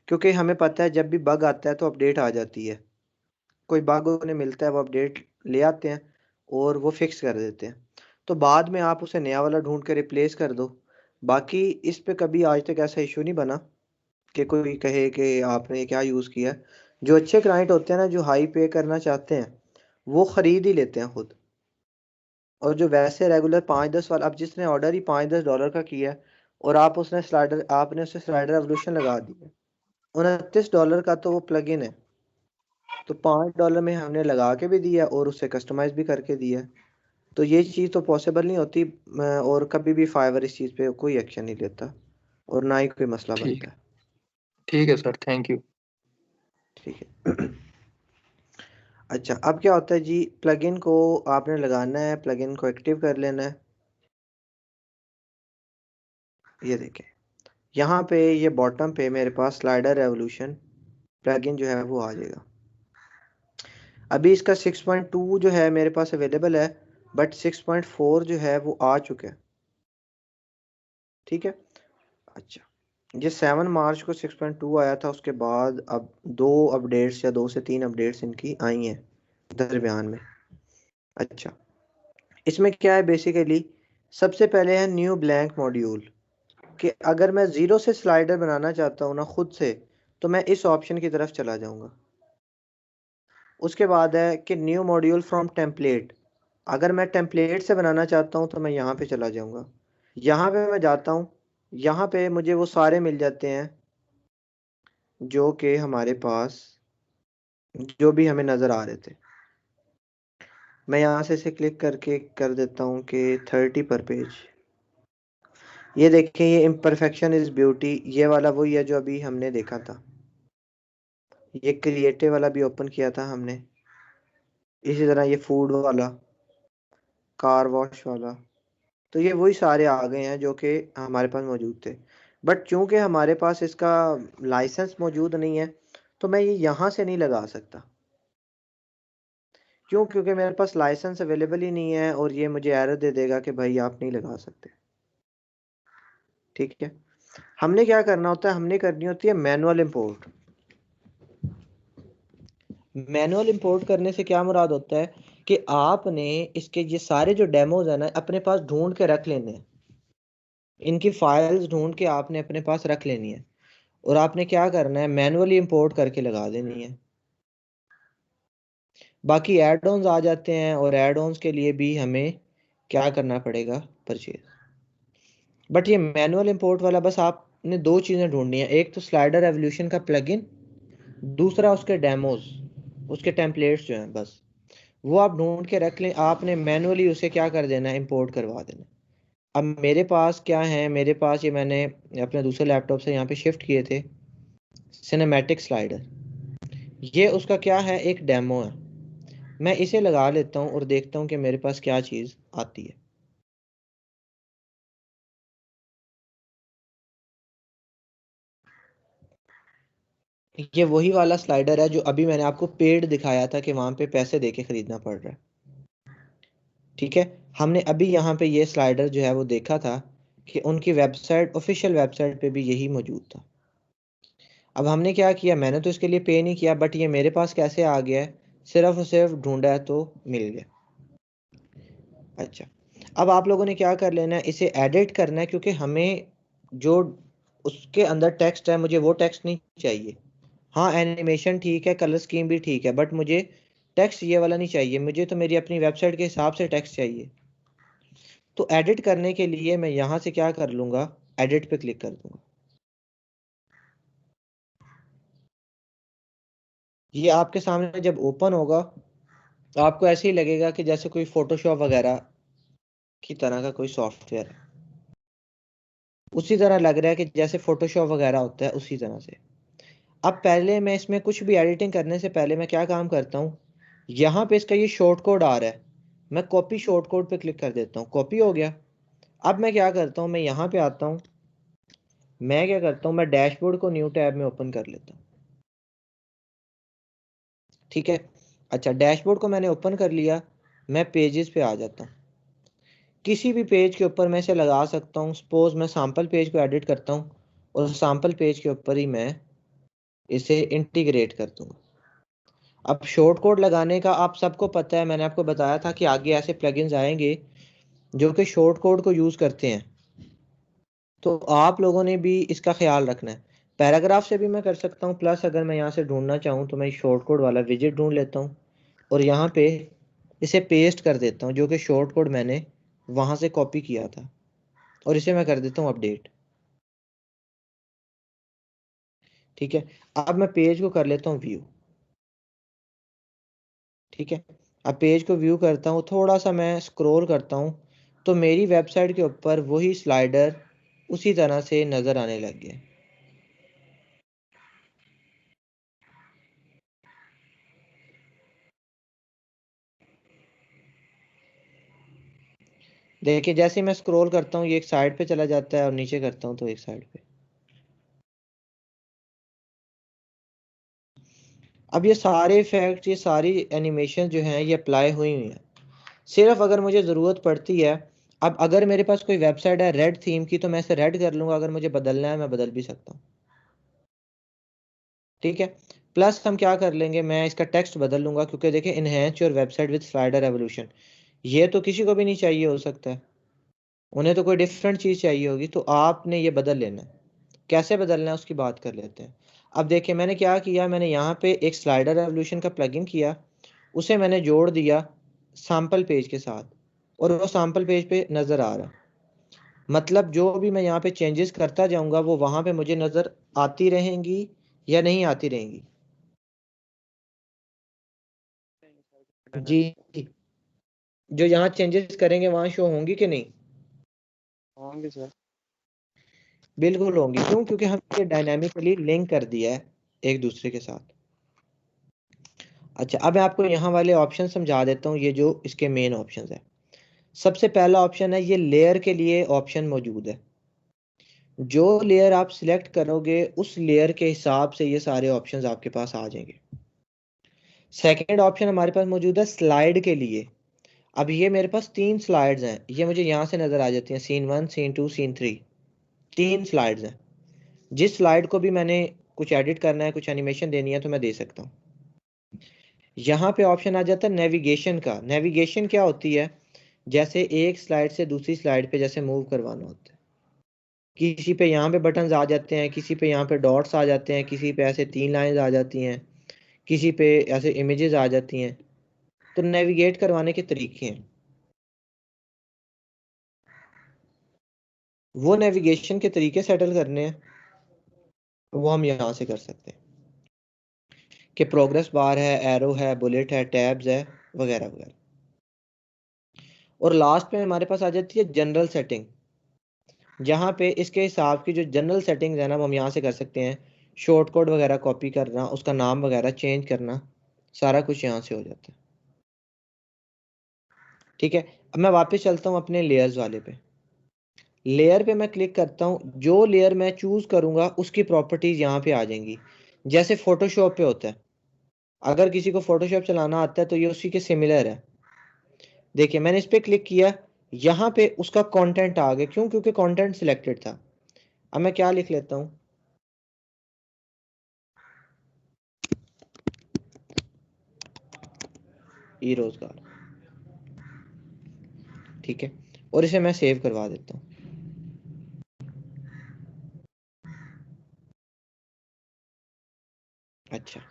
क्योंकि हमें पता है जब भी बग आता है तो अपडेट आ जाती है। कोई बग उन्हें मिलता है, वो अपडेट ले आते हैं और वो फिक्स कर देते हैं। तो बाद में आप उसे नया वाला ढूंढ के रिप्लेस कर दो। बाकी इस पे कभी आज तक ऐसा इशू नहीं बना कि कोई कहे कि आपने क्या यूज़ किया। जो अच्छे क्लाइंट होते हैं ना, जो हाई पे करना चाहते हैं, वो खरीद ही लेते हैं खुद। और जो वैसे रेगुलर 5-10 वाला, अब जिसने ऑर्डर ही $5-10 का किया है, और आपने उसे स्लाइडर रेवोल्यूशन लगा दी है $29 का, तो वो प्लग इन है। तो $5 में हमने लगा के भी दिया और उससे कस्टमाइज भी करके दिया। तो ये चीज़ तो पॉसिबल नहीं होती। और कभी भी फाइवर इस चीज़ पे कोई एक्शन नहीं लेता, और ना ही कोई मसला ठीक बनता है। ठीक है सर, थैंक यू। ठीक है। अच्छा, अब क्या होता है जी, प्लगइन को आपने लगाना है, प्लगइन को एक्टिव कर लेना है। ये देखें, यहाँ पे ये बॉटम पे मेरे पास स्लाइडर रेवोल्यूशन प्लगइन जो है वो आ जाएगा। अभी इसका 6.2 जो है मेरे पास अवेलेबल है, बट 6.4 जो है वो आ चुका है। ठीक है। अच्छा, ये 7 मार्च को 6.2 आया था, उसके बाद अब 2 अपडेट्स या 2 से 3 अपडेट्स इनकी आई हैं दरमियान में। अच्छा, इसमें क्या है बेसिकली, सबसे पहले है न्यू ब्लैंक मॉड्यूल, कि अगर मैं ज़ीरो से स्लाइडर बनाना चाहता हूँ ना खुद से, तो मैं इस ऑप्शन की तरफ चला जाऊँगा। उसके बाद है कि न्यू मॉड्यूल फ्रॉम टेम्पलेट, अगर मैं टेम्पलेट से बनाना चाहता हूँ तो मैं यहाँ पे चला जाऊँगा। यहाँ पे मैं जाता हूँ, यहाँ पे मुझे वो सारे मिल जाते हैं जो कि हमारे पास, जो भी हमें नज़र आ रहे थे। मैं यहाँ से इसे क्लिक करके कर देता हूँ कि 30 पर पेज। ये देखें, ये इम्परफेक्शन इज़ ब्यूटी, ये वाला वही है जो अभी हमने देखा था। ये क्रिएटिव वाला भी ओपन किया था हमने। इसी तरह ये फूड वाला, कार वॉश वाला, तो ये वही सारे आ गए हैं जो कि हमारे पास मौजूद थे। बट चूंकि हमारे पास इसका लाइसेंस मौजूद नहीं है, तो मैं ये यहाँ से नहीं लगा सकता। क्यों? क्योंकि मेरे पास लाइसेंस अवेलेबल ही नहीं है, और ये मुझे एरर दे देगा कि भाई आप नहीं लगा सकते। ठीक है। हमने क्या करना होता है, हमने करनी होती है मैनुअल इंपोर्ट। मैनुअल इंपोर्ट करने से क्या मुराद होता है कि आपने इसके ये सारे जो डेमोज है ना, अपने पास ढूंढ के रख लेने हैं। इनकी फाइल्स ढूंढ के आपने अपने पास रख लेनी है, और आपने क्या करना है, मैनुअली इंपोर्ट करके लगा देनी है। बाकी एड ऑन्स आ जाते हैं, और एड ऑन्स के लिए भी हमें क्या करना पड़ेगा, परचेज। बट ये मैनुअल इंपोर्ट वाला, बस आपने 2 चीज़ें ढूंढनी है, एक तो स्लाइडर एवोल्यूशन का प्लगइन, दूसरा उसके डेमोज, उसके टेम्पलेट्स जो हैं, बस वो आप ढूंढ के रख लें। आपने मैनुअली उसे क्या कर देना है, इंपोर्ट करवा देना। अब मेरे पास क्या है, मेरे पास ये मैंने अपने दूसरे लैपटॉप से यहाँ पे शिफ्ट किए थे सिनेमैटिक स्लाइडर। ये उसका क्या है, एक डेमो है। मैं इसे लगा लेता हूँ और देखता हूँ कि मेरे पास क्या चीज़ आती है। ये वही वाला स्लाइडर है जो अभी मैंने आपको पेड दिखाया था कि वहां पे पैसे देके खरीदना पड़ रहा है। ठीक है। हमने अभी यहाँ पे ये स्लाइडर जो है वो देखा था कि उनकी वेबसाइट, ऑफिशियल वेबसाइट पे भी यही मौजूद था। अब हमने क्या किया, मैंने तो इसके लिए पे नहीं किया, बट ये मेरे पास कैसे आ गया है, सिर्फ और सिर्फ ढूंढा है तो मिल गया। अच्छा, अब आप लोगों ने क्या कर लेना है, इसे एडिट करना है, क्योंकि हमें जो उसके अंदर टेक्स्ट है, मुझे वो टेक्स्ट नहीं चाहिए। हाँ, एनिमेशन ठीक है, कलर स्कीम भी ठीक है, बट मुझे टेक्स्ट ये वाला नहीं चाहिए। मुझे तो मेरी अपनी वेबसाइट के हिसाब से टेक्स्ट चाहिए। तो एडिट करने के लिए मैं यहाँ से क्या कर लूँगा, एडिट पे क्लिक कर दूंगा। ये आपके सामने जब ओपन होगा तो आपको ऐसे ही लगेगा कि जैसे कोई फोटोशॉप वगैरह की तरह का कोई सॉफ्टवेयर है। उसी तरह लग रहा है कि जैसे फोटोशॉप वगैरह होता है उसी तरह से। अब पहले मैं इसमें कुछ भी एडिटिंग करने से पहले मैं क्या काम करता हूँ, यहाँ पे इसका ये शॉर्ट कोड आ रहा है, मैं कॉपी शॉर्ट कोड पे क्लिक कर देता हूँ, कॉपी हो गया। अब मैं क्या करता हूँ, मैं यहाँ पे आता हूँ, मैं क्या करता हूँ, मैं डैशबोर्ड को न्यू टैब में ओपन कर लेता हूँ। ठीक है, अच्छा डैशबोर्ड को मैंने ओपन कर लिया, मैं पेजेस पे आ जाता हूँ। किसी भी पेज के ऊपर मैं इसे लगा सकता हूँ। सपोज मैं सैम्पल पेज को एडिट करता हूँ और सैम्पल पेज के ऊपर ही मैं इसे इंटीग्रेट कर दूंगा। अब शॉर्ट कोड लगाने का आप सबको पता है, मैंने आपको बताया था कि आगे ऐसे प्लगइन्स आएंगे जो कि शॉर्ट कोड को यूज़ करते हैं, तो आप लोगों ने भी इसका ख्याल रखना है। पैराग्राफ से भी मैं कर सकता हूँ, प्लस अगर मैं यहाँ से ढूंढना चाहूँ तो मैं शॉर्ट कोड वाला विजिट ढूंढ लेता हूँ और यहाँ पे इसे पेस्ट कर देता हूँ, जो कि शॉर्ट कोड मैंने वहाँ से कॉपी किया था, और इसे मैं कर देता हूँ अपडेट। ठीक है, अब मैं पेज को कर लेता हूँ व्यू। ठीक है, अब पेज को व्यू करता हूँ, थोड़ा सा मैं स्क्रॉल करता हूँ तो मेरी वेबसाइट के ऊपर वही स्लाइडर उसी तरह से नज़र आने लग गए। देखिए जैसे ही मैं स्क्रॉल करता हूँ ये एक साइड पे चला जाता है और नीचे करता हूँ तो एक साइड पे। अब ये सारे इफेक्ट, ये सारी एनिमेशन जो हैं ये अप्लाई हुई हुई हैं। सिर्फ अगर मुझे ज़रूरत पड़ती है, अब अगर मेरे पास कोई वेबसाइट है रेड थीम की तो मैं इसे रेड कर लूँगा, अगर मुझे बदलना है मैं बदल भी सकता हूँ। ठीक है, प्लस हम क्या कर लेंगे, मैं इसका टेक्स्ट बदल लूँगा, क्योंकि देखिए enhance your website with slider evolution, ये तो किसी को भी नहीं चाहिए हो सकता है, उन्हें तो कोई डिफरेंट चीज़ चाहिए होगी, तो आपने ये बदल लेना है। कैसे बदलना है उसकी बात कर लेते हैं। अब देखिए मैंने क्या किया, मैंने यहाँ पे एक स्लाइडर एवोल्यूशन का प्लगइन किया, उसे मैंने जोड़ दिया सैम्पल पेज के साथ, और वो सैम्पल पेज पे नज़र आ रहा है। मतलब जो भी मैं यहाँ पे चेंजेस करता जाऊँगा वो वहाँ पे मुझे नज़र आती रहेंगी या नहीं आती रहेंगी। जी, जो यहाँ चेंजेस करेंगे वहाँ शो होंगी कि नहीं? होंगे सर। बिल्कुल होंगी। क्यों? क्योंकि हम ये डायनामिकली लिंक कर दिया है एक दूसरे के साथ। अच्छा, अब मैं आपको यहाँ वाले ऑप्शन समझा देता हूँ, ये जो इसके मेन ऑप्शन है। सबसे पहला ऑप्शन है, ये लेयर के लिए ऑप्शन मौजूद है। जो लेयर आप सिलेक्ट करोगे उस लेयर के हिसाब से ये सारे ऑप्शंस आपके पास आ जाएंगे। सेकंड ऑप्शन हमारे पास मौजूद है स्लाइड के लिए। अब ये मेरे पास 3 स्लाइड्स हैं, ये मुझे यहाँ से नज़र आ जाती हैं, सीन 1, सीन 2, सीन 3, 3 स्लाइड्स हैं। जिस स्लाइड को भी मैंने कुछ एडिट करना है, कुछ एनिमेशन देनी है तो मैं दे सकता हूँ। यहाँ पे ऑप्शन आ जाता है नेविगेशन का। नेविगेशन क्या होती है, जैसे एक स्लाइड से दूसरी स्लाइड पे जैसे मूव करवाना होता है। किसी पे यहाँ पे बटन्स आ जाते हैं, किसी पे यहाँ पे डॉट्स आ जाते हैं, किसी पे ऐसे 3 लाइंस आ जाती हैं, किसी पे ऐसे इमेजेस आ जाती हैं। तो नेविगेट करवाने के तरीके हैं, वो नेविगेशन के तरीके सेटल करने हैं, वो हम यहाँ से कर सकते हैं कि प्रोग्रेस बार है, एरो है, बुलेट है, टैब्स है, वगैरह वगैरह। और लास्ट में हमारे पास आ जाती है जनरल सेटिंग, जहाँ पे इसके हिसाब की जो जनरल सेटिंग्स है ना वो हम यहाँ से कर सकते हैं। शॉर्ट कोड वगैरह कॉपी करना, उसका नाम वगैरह चेंज करना, सारा कुछ यहाँ से हो जाता है। ठीक है, अब मैं वापस चलता हूँ अपने लेयर्स वाले पे। लेयर पे मैं क्लिक करता हूँ, जो लेयर मैं चूज करूंगा उसकी प्रॉपर्टीज यहाँ पे आ जाएंगी, जैसे फोटोशॉप पे होता है। अगर किसी को फोटोशॉप चलाना आता है तो ये उसी के सिमिलर है। देखिए मैंने इस पे क्लिक किया, यहाँ पे उसका कंटेंट आ गया। क्यों? क्योंकि कंटेंट सिलेक्टेड था। अब मैं क्या लिख लेता हूँ, ई रोजगार। ठीक है, और इसे मैं सेव करवा देता हूँ। अच्छा,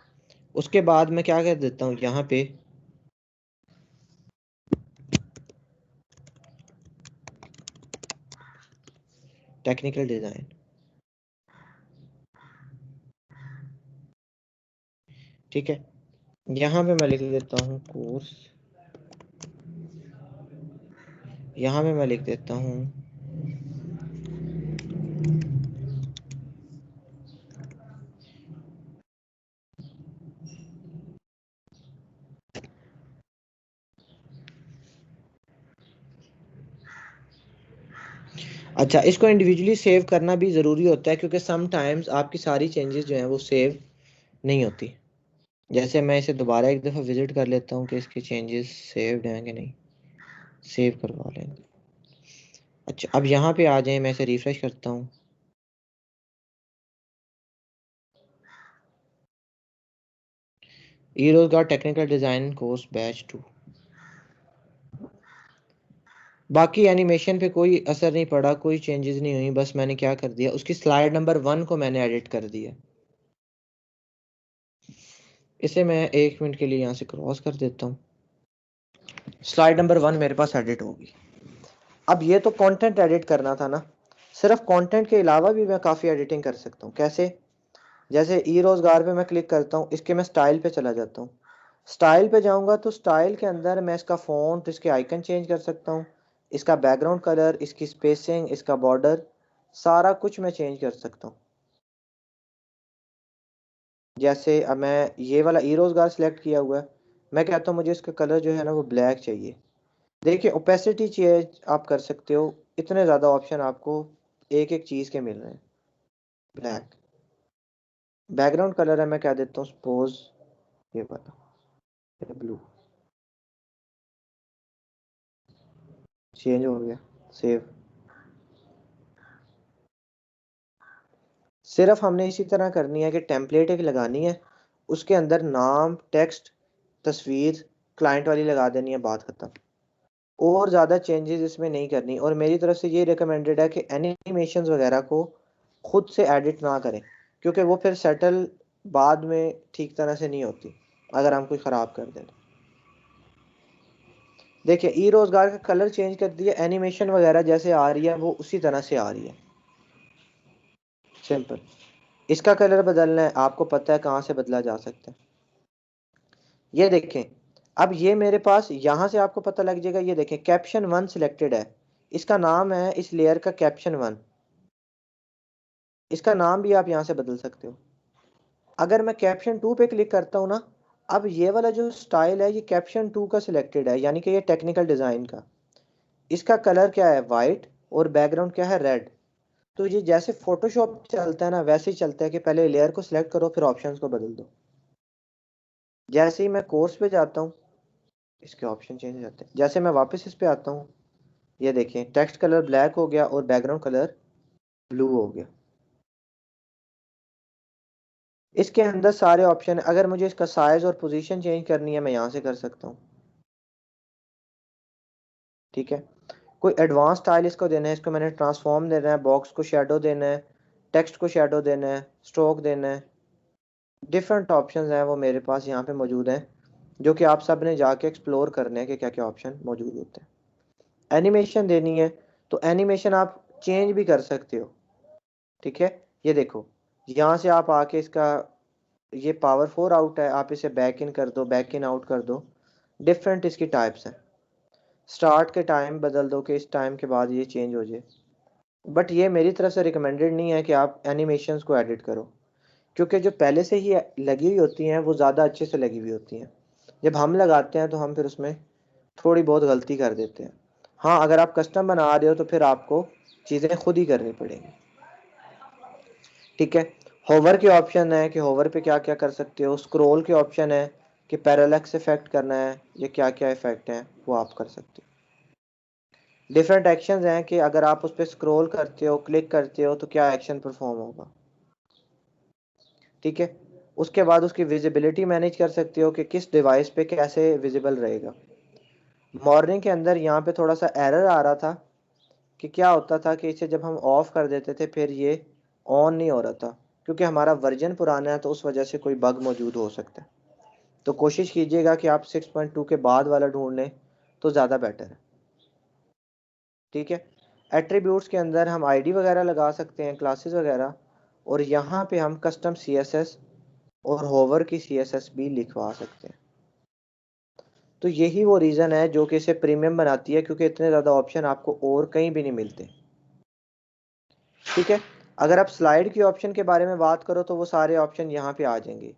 उसके बाद मैं क्या कर देता हूँ, यहाँ पे टेक्निकल डिजाइन, ठीक है, यहाँ पे मैं लिख देता हूँ कोर्स, यहाँ पे मैं लिख देता हूँ अच्छा, इसको इंडिविजुअली सेव करना भी ज़रूरी होता है क्योंकि सम टाइम्स आपकी सारी चेंजेस जो हैं वो सेव नहीं होती। जैसे मैं इसे दोबारा एक दफ़ा विज़िट कर लेता हूँ कि इसके चेंजेस सेव्ड हैं कि नहीं। सेव करवा लेंगे। अच्छा, अब यहाँ पे आ जाएं, मैं इसे रिफ्रेश करता हूँ। ई रोजगार टेक्निकल डिज़ाइन कोर्स बैच 2। बाकी एनिमेशन पे कोई असर नहीं पड़ा, कोई चेंजेस नहीं हुई। बस मैंने क्या कर दिया, उसकी स्लाइड नंबर 1 को मैंने एडिट कर दिया। इसे मैं 1 मिनट के लिए यहाँ से क्रॉस कर देता हूँ। स्लाइड नंबर 1 मेरे पास एडिट होगी। अब ये तो कंटेंट एडिट करना था ना, सिर्फ कंटेंट के अलावा भी मैं काफ़ी एडिटिंग कर सकता हूँ। कैसे? जैसे ई रोजगार पे मैं क्लिक करता हूँ, इसके मैं स्टाइल पे चला जाता हूँ। स्टाइल पे जाऊँगा तो स्टाइल के अंदर मैं इसका फ़ॉन्ट, इसके आइकन चेंज कर सकता हूँ, इसका बैकग्राउंड कलर, इसकी स्पेसिंग, इसका बॉर्डर, सारा कुछ मैं चेंज कर सकता हूँ। जैसे अब मैं ये वाला ई रोजगार सेलेक्ट किया हुआ है, मैं कहता हूँ मुझे इसका कलर जो है ना वो ब्लैक चाहिए। देखिए, ओपेसिटी चेंज आप कर सकते हो। इतने ज़्यादा ऑप्शन आपको एक एक चीज़ के मिल रहे हैं। ब्लैक बैकग्राउंड कलर है, मैं कह देता हूँ सपोज ये वाला ब्लू। चेंज हो गया, सेव। सिर्फ हमने इसी तरह करनी है कि टेम्पलेट एक लगानी है, उसके अंदर नाम, टेक्स्ट, तस्वीर क्लाइंट वाली लगा देनी है, बात खत्म। और ज़्यादा चेंजेस इसमें नहीं करनी। और मेरी तरफ से ये रिकमेंडेड है कि एनिमेशंस वगैरह को खुद से एडिट ना करें, क्योंकि वो फिर सेटल बाद में ठीक तरह से नहीं होती अगर हम कोई ख़राब कर दें। देखिए, ई रोज़गार का कलर चेंज कर दिया, एनिमेशन वगैरह जैसे आ रही है वो उसी तरह से आ रही है, सिंपल। इसका कलर बदलना है, आपको पता है कहाँ से बदला जा सकता है। ये देखें, अब ये मेरे पास यहाँ से आपको पता लग जाएगा। ये देखें, कैप्शन 1 सिलेक्टेड है, इसका नाम है इस लेयर का कैप्शन 1। इसका नाम भी आप यहाँ से बदल सकते हो। अगर मैं कैप्शन 2 पे क्लिक करता हूँ ना, अब ये वाला जो स्टाइल है ये कैप्शन 2 का सिलेक्टेड है, यानी कि ये टेक्निकल डिज़ाइन का। इसका कलर क्या है? वाइट, और बैकग्राउंड क्या है? रेड। तो ये जैसे फोटोशॉप चलता है ना, वैसे ही चलता है कि पहले लेयर को सिलेक्ट करो फिर ऑप्शंस को बदल दो। जैसे ही मैं कोर्स पे जाता हूँ, इसके ऑप्शन चेंज हो जाते हैं। जैसे मैं वापस इस पे आता हूँ, ये देखें, टेक्स्ट कलर ब्लैक हो गया और बैकग्राउंड कलर ब्लू हो गया। इसके अंदर सारे ऑप्शन, अगर मुझे इसका साइज और पोजीशन चेंज करनी है मैं यहाँ से कर सकता हूँ। ठीक है, कोई एडवांस स्टाइल इसको देना है, इसको मैंने ट्रांसफॉर्म देना है, बॉक्स को शेडो देना है, टेक्स्ट को शेडो देना है, स्ट्रोक देना है। डिफरेंट ऑप्शंस हैं वो मेरे पास यहाँ पे मौजूद हैं, जो कि आप सब ने जाके एक्सप्लोर करने हैं कि क्या क्या ऑप्शन मौजूद होते हैं। एनिमेशन देनी है तो एनिमेशन आप चेंज भी कर सकते हो। ठीक है, ये देखो, यहाँ से आप आके इसका ये पावर 4 आउट है, आप इसे बैक इन कर दो, बैक इन आउट कर दो। डिफरेंट इसकी टाइप्स हैं। स्टार्ट के टाइम बदल दो कि इस टाइम के बाद ये चेंज हो जाए। बट ये मेरी तरफ से रिकमेंडेड नहीं है कि आप एनिमेशंस को एडिट करो, क्योंकि जो पहले से ही लगी हुई होती हैं वो ज़्यादा अच्छे से लगी हुई होती हैं। जब हम लगाते हैं तो हम फिर उसमें थोड़ी बहुत गलती कर देते हैं। हाँ, अगर आप कस्टम बना रहे हो तो फिर आपको चीज़ें खुद ही करनी पड़ेंगी। ठीक है, होवर के ऑप्शन है कि होवर पे क्या क्या कर सकते हो। स्क्रॉल के ऑप्शन है कि पैरालैक्स इफेक्ट करना है या क्या क्या इफेक्ट हैं वो आप कर सकते हो। डिफरेंट एक्शंस हैं कि अगर आप उस पर स्क्रॉल करते हो, क्लिक करते हो तो क्या एक्शन परफॉर्म होगा। ठीक है, उसके बाद उसकी विजिबिलिटी मैनेज कर सकते हो कि किस डिवाइस पे कैसे विजिबल रहेगा। मॉर्निंग के अंदर यहाँ पे थोड़ा सा एरर आ रहा था कि क्या होता था कि इसे जब हम ऑफ कर देते थे फिर ये ऑन नहीं हो रहा था, क्योंकि हमारा वर्जन पुराना है तो उस वजह से कोई बग मौजूद हो सकता है। तो कोशिश कीजिएगा कि आप 6.2 के बाद वाला ढूंढ लें तो ज़्यादा बेटर है। ठीक है, एट्रीब्यूट्स के अंदर हम आईडी वगैरह लगा सकते हैं, क्लासेस वगैरह, और यहाँ पे हम कस्टम सीएसएस और होवर की सीएसएस भी लिखवा सकते हैं। तो यही वो रीज़न है जो कि इसे प्रीमियम बनाती है, क्योंकि इतने ज़्यादा ऑप्शन आपको और कहीं भी नहीं मिलते। ठीक है, अगर आप स्लाइड की ऑप्शन के बारे में बात करो तो वो सारे ऑप्शन यहाँ पे आ जाएंगे।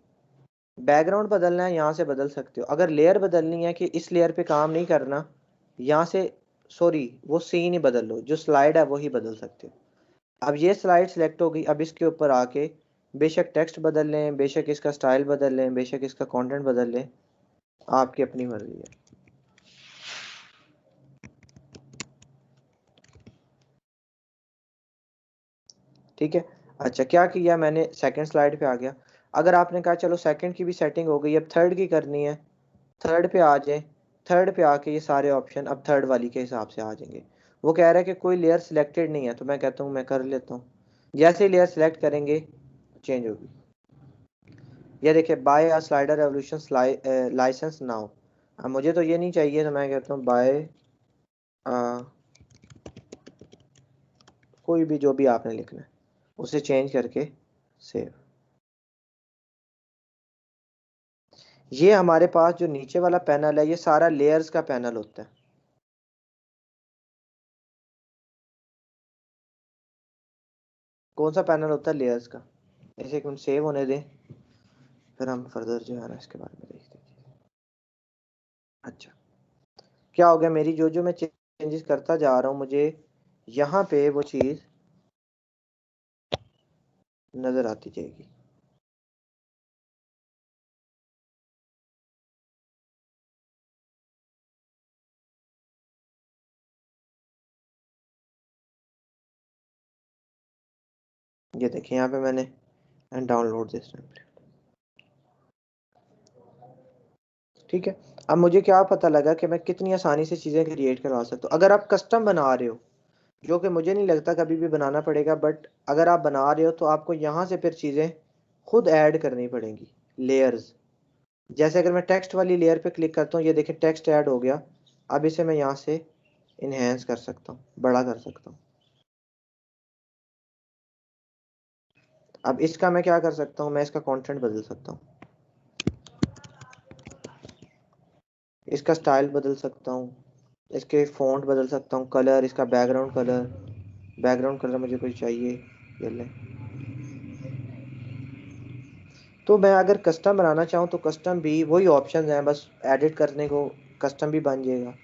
बैकग्राउंड बदलना है, यहाँ से बदल सकते हो। अगर लेयर बदलनी है कि इस लेयर पे काम नहीं करना, यहाँ से सॉरी वो सीन ही बदल लो, जो स्लाइड है वही बदल सकते हो। अब ये स्लाइड सेलेक्ट हो गई, अब इसके ऊपर आके बेशक टेक्स्ट बदल लें, बेशक इसका स्टाइल बदल लें, बेशक इसका कंटेंट बदल लें, आपकी अपनी मर्जी है। ठीक है। अच्छा क्या किया मैंने, सेकंड स्लाइड पे आ गया। अगर आपने कहा चलो सेकंड की भी सेटिंग हो गई, अब थर्ड की करनी है, थर्ड पे आ जाए। थर्ड पे आके ये सारे ऑप्शन अब थर्ड वाली के हिसाब से आ जाएंगे। वो कह रहा है कि कोई लेयर सिलेक्टेड नहीं है, तो मैं कहता हूँ मैं कर लेता हूँ। जैसे ही लेयर सिलेक्ट करेंगे चेंज होगी। ये देखिए बाय आ स्लाइडर रेवोल्यूशन लाइसेंस नाउ। अब मुझे तो ये नहीं चाहिए, तो मैं कहता हूँ बाय कोई भी जो भी आपने लिखना है उसे चेंज करके सेव। ये हमारे पास जो नीचे वाला पैनल है ये सारा लेयर्स का पैनल होता है। कौन सा पैनल होता है, लेयर्स का। ऐसे एक मिनट सेव होने दें, फिर हम फर्दर जो है ना इसके बारे में देखते हैं। अच्छा क्या हो गया, मेरी जो जो मैं चेंजेस करता जा रहा हूँ मुझे यहाँ पे वो चीज़ नज़र आती जाएगी। ये देखिए यहाँ पे मैंने डाउनलोड दिस टेम्पलेट। ठीक है। अब मुझे क्या पता लगा कि मैं कितनी आसानी से चीज़ें क्रिएट करवा सकता हूँ। अगर आप कस्टम बना रहे हो, जो कि मुझे नहीं लगता कभी भी बनाना पड़ेगा, बट अगर आप बना रहे हो तो आपको यहाँ से फिर चीज़ें खुद ऐड करनी पड़ेंगी, लेयर्स। जैसे अगर मैं टेक्स्ट वाली लेयर पे क्लिक करता हूँ, ये देखिए टेक्स्ट ऐड हो गया। अब इसे मैं यहाँ से इन्हेंस कर सकता हूँ, बड़ा कर सकता हूँ। अब इसका मैं क्या कर सकता हूँ, मैं इसका कंटेंट बदल सकता हूँ, इसका स्टाइल बदल सकता हूँ, इसके फ़ॉन्ट बदल सकता हूँ, कलर, इसका बैकग्राउंड कलर मुझे कोई चाहिए, ये ले। तो मैं अगर कस्टम बनाना चाहूँ तो कस्टम भी वही ऑप्शन हैं, बस एडिट करने को कस्टम भी बन जाएगा।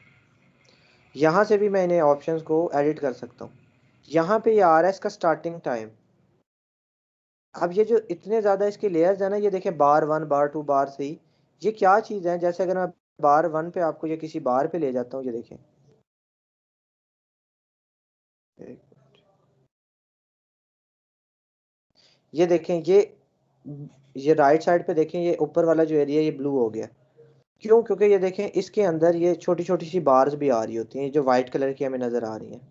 यहाँ से भी मैं इन्हें ऑप्शंस को एडिट कर सकता हूँ। यहाँ पे ये आ रहा है इसका स्टार्टिंग टाइम। अब ये जो इतने ज़्यादा इसके लेयर्स हैं ना, ये देखें बार 1 बार 2 बार 3, ये क्या चीज़ है। जैसे अगर मैं बार 1 पे आपको ये किसी बार पे ले जाता हूँ, ये देखें, ये देखें, ये राइट साइड पे देखें, ये ऊपर वाला जो एरिया ये ब्लू हो गया। क्यों? क्योंकि ये देखें इसके अंदर ये छोटी छोटी सी बार्स भी आ रही होती हैं, जो वाइट कलर की हमें नज़र आ रही हैं,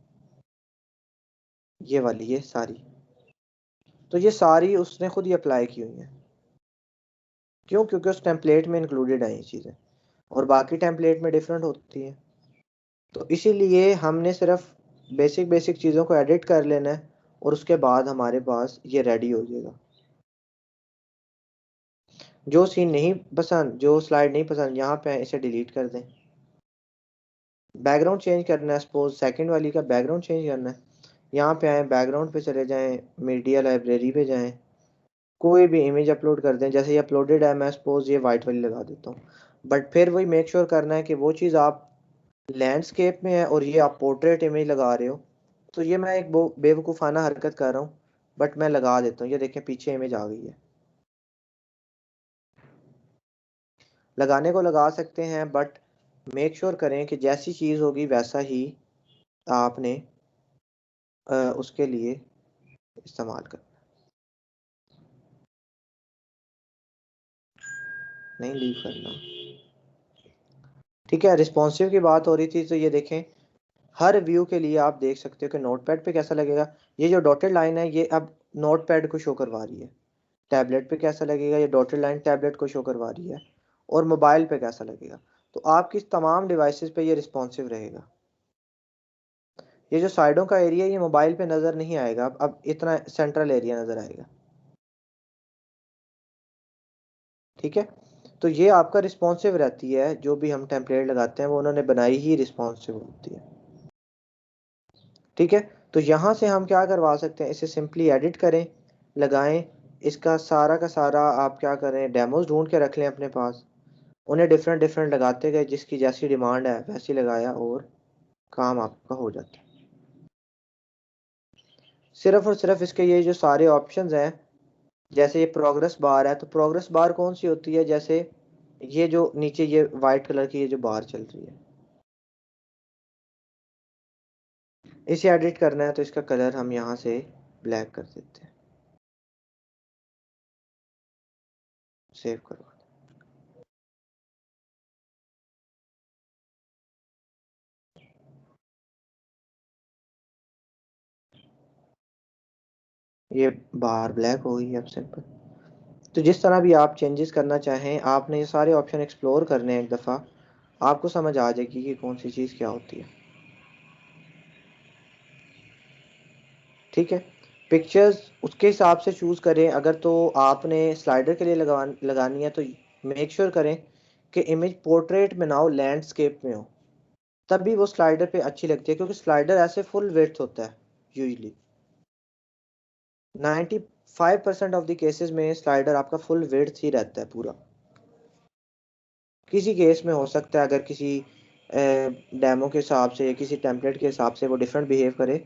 ये वाली, ये सारी। तो ये सारी उसने खुद ही अप्लाई की हुई हैं। क्यों? क्योंकि उस टेम्पलेट में इंक्लूडेड है ये चीज़ें, और बाकी टेम्पलेट में डिफरेंट होती हैं। तो इसीलिए हमने सिर्फ बेसिक बेसिक चीज़ों को एडिट कर लेना है, और उसके बाद हमारे पास ये रेडी हो जाएगा। जो सीन नहीं पसंद, जो स्लाइड नहीं पसंद, यहाँ पे इसे डिलीट कर दें। बैकग्राउंड चेंज करना है, सपोज सेकंड वाली का बैकग्राउंड चेंज करना है, यहाँ पे आए, बैकग्राउंड पे चले जाएं, मीडिया लाइब्रेरी पे जाएं, कोई भी इमेज अपलोड कर दें। जैसे ये अपलोडेड है, मैं सपोज ये वाइट वाली लगा देता हूँ। बट फिर वही मेक श्योर करना है कि वो चीज़ आप लैंडस्केप में है और ये आप पोर्ट्रेट इमेज लगा रहे हो। तो ये मैं एक बेवकूफ़ाना हरकत कर रहा हूँ, बट मैं लगा देता हूँ। ये देखें पीछे इमेज आ गई है। लगाने को लगा सकते हैं, बट मेक श्योर करें कि जैसी चीज़ होगी वैसा ही आपने उसके लिए इस्तेमाल कर, नहीं लीव करना। ठीक है, रिस्पॉन्सिव की बात हो रही थी, तो ये देखें हर व्यू के लिए आप देख सकते हो कि नोटपैड पे कैसा लगेगा। ये जो डॉटेड लाइन है ये अब नोटपैड को शो करवा रही है। टैबलेट पे कैसा लगेगा, ये डॉटेड लाइन टैबलेट को शो करवा रही है। और मोबाइल पे कैसा लगेगा, तो आपकी तमाम डिवाइसेस पे ये रिस्पॉन्सिव रहेगा। ये जो साइडों का एरिया ये मोबाइल पे नज़र नहीं आएगा, अब इतना सेंट्रल एरिया नज़र आएगा। ठीक है, तो ये आपका रिस्पॉन्सिव रहती है। जो भी हम टेम्पलेट लगाते हैं वो उन्होंने बनाई ही रिस्पॉन्सिव होती है। ठीक है, तो यहाँ से हम क्या करवा सकते हैं, इसे सिंपली एडिट करें, लगाएं। इसका सारा का सारा आप क्या करें, डेमोज ढूंढ के रख लें अपने पास, उन्हें डिफरेंट डिफरेंट लगाते गए, जिसकी जैसी डिमांड है वैसी लगाया और काम आपका हो जाता है। सिर्फ और सिर्फ इसके ये जो सारे ऑप्शंस हैं, जैसे ये प्रोग्रेस बार है, तो प्रोग्रेस बार कौन सी होती है, जैसे ये जो नीचे ये वाइट कलर की ये जो बार चल रही है, इसे एडिट करना है तो इसका कलर हम यहाँ से ब्लैक कर देते हैं, सेव करो। ये बार ब्लैक हो गई है अब सिंपल। तो जिस तरह भी आप चेंजेस करना चाहें, आपने ये सारे ऑप्शन एक्सप्लोर करने हैं एक दफ़ा, आपको समझ आ जाएगी कि कौन सी चीज़ क्या होती है। ठीक है, पिक्चर्स उसके हिसाब से चूज़ करें। अगर तो आपने स्लाइडर के लिए लगानी है तो मेक श्योर करें कि इमेज पोर्ट्रेट में ना हो, लैंडस्केप में हो, तभी वो स्लाइडर पे अच्छी लगती है, क्योंकि स्लाइडर ऐसे फुल विड्थ होता है यूजली। 95% ऑफ द केसेस में स्लाइडर आपका फुल विड्थ ही रहता है पूरा। किसी केस में हो सकता है अगर किसी डेमो के हिसाब से या किसी टेम्पलेट के हिसाब से वो डिफरेंट बिहेव करे,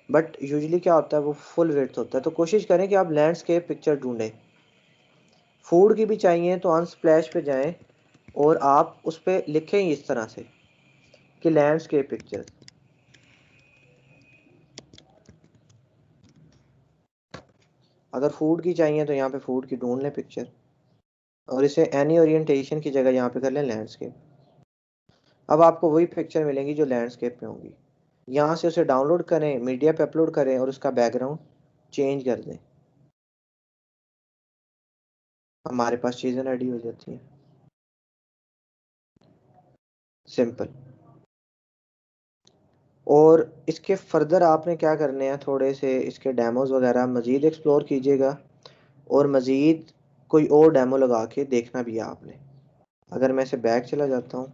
बट यूजुअली क्या होता है वो फुल विड्थ होता है। तो कोशिश करें कि आप लैंडस्केप पिक्चर ढूंढें। फूड की भी चाहिए तो अनस्प्लैश पे जाएं और आप उस पर लिखें इस तरह से कि लैंडस्केप पिक्चर। अगर फूड की चाहिए तो यहाँ पे फूड की ढूंढ लें पिक्चर, और इसे एनी ओरिएंटेशन की जगह यहाँ पे कर लें लैंडस्केप। अब आपको वही पिक्चर मिलेंगी जो लैंडस्केप में होंगी। यहाँ से उसे डाउनलोड करें, मीडिया पे अपलोड करें और उसका बैकग्राउंड चेंज कर दें। हमारे पास चीज़ें रेडी हो जाती हैं, सिंपल। और इसके फर्दर आपने क्या करने हैं, थोड़े से इसके डेमोज वगैरह मज़ीद एक्सप्लोर कीजिएगा, और मज़ीद कोई और डेमो लगा के देखना भी है आपने। अगर मैं इसे बैक चला जाता हूँ,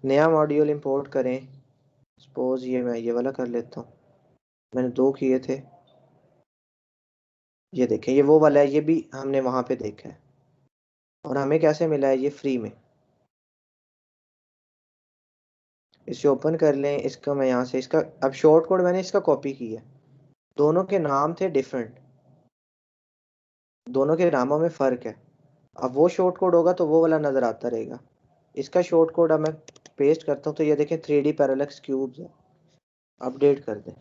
नया मॉड्यूल इंपोर्ट करें, सपोज ये मैं ये वाला कर लेता हूँ, मैंने 2 किए थे। ये देखें, ये वो वाला है, ये भी हमने वहाँ पे देखा है, और हमें कैसे मिला है, ये फ्री में। इसे ओपन कर लें, इसका मैं यहाँ से इसका अब शॉर्ट कोड मैंने इसका कॉपी किया। दोनों के नाम थे डिफरेंट, दोनों के नामों में फ़र्क है। अब वो शॉर्ट कोड होगा तो वो वाला नज़र आता रहेगा। इसका शॉर्ट कोड अब मैं पेस्ट करता हूँ, तो ये देखें 3D पैरेलक्स क्यूब्स है। अपडेट कर दें,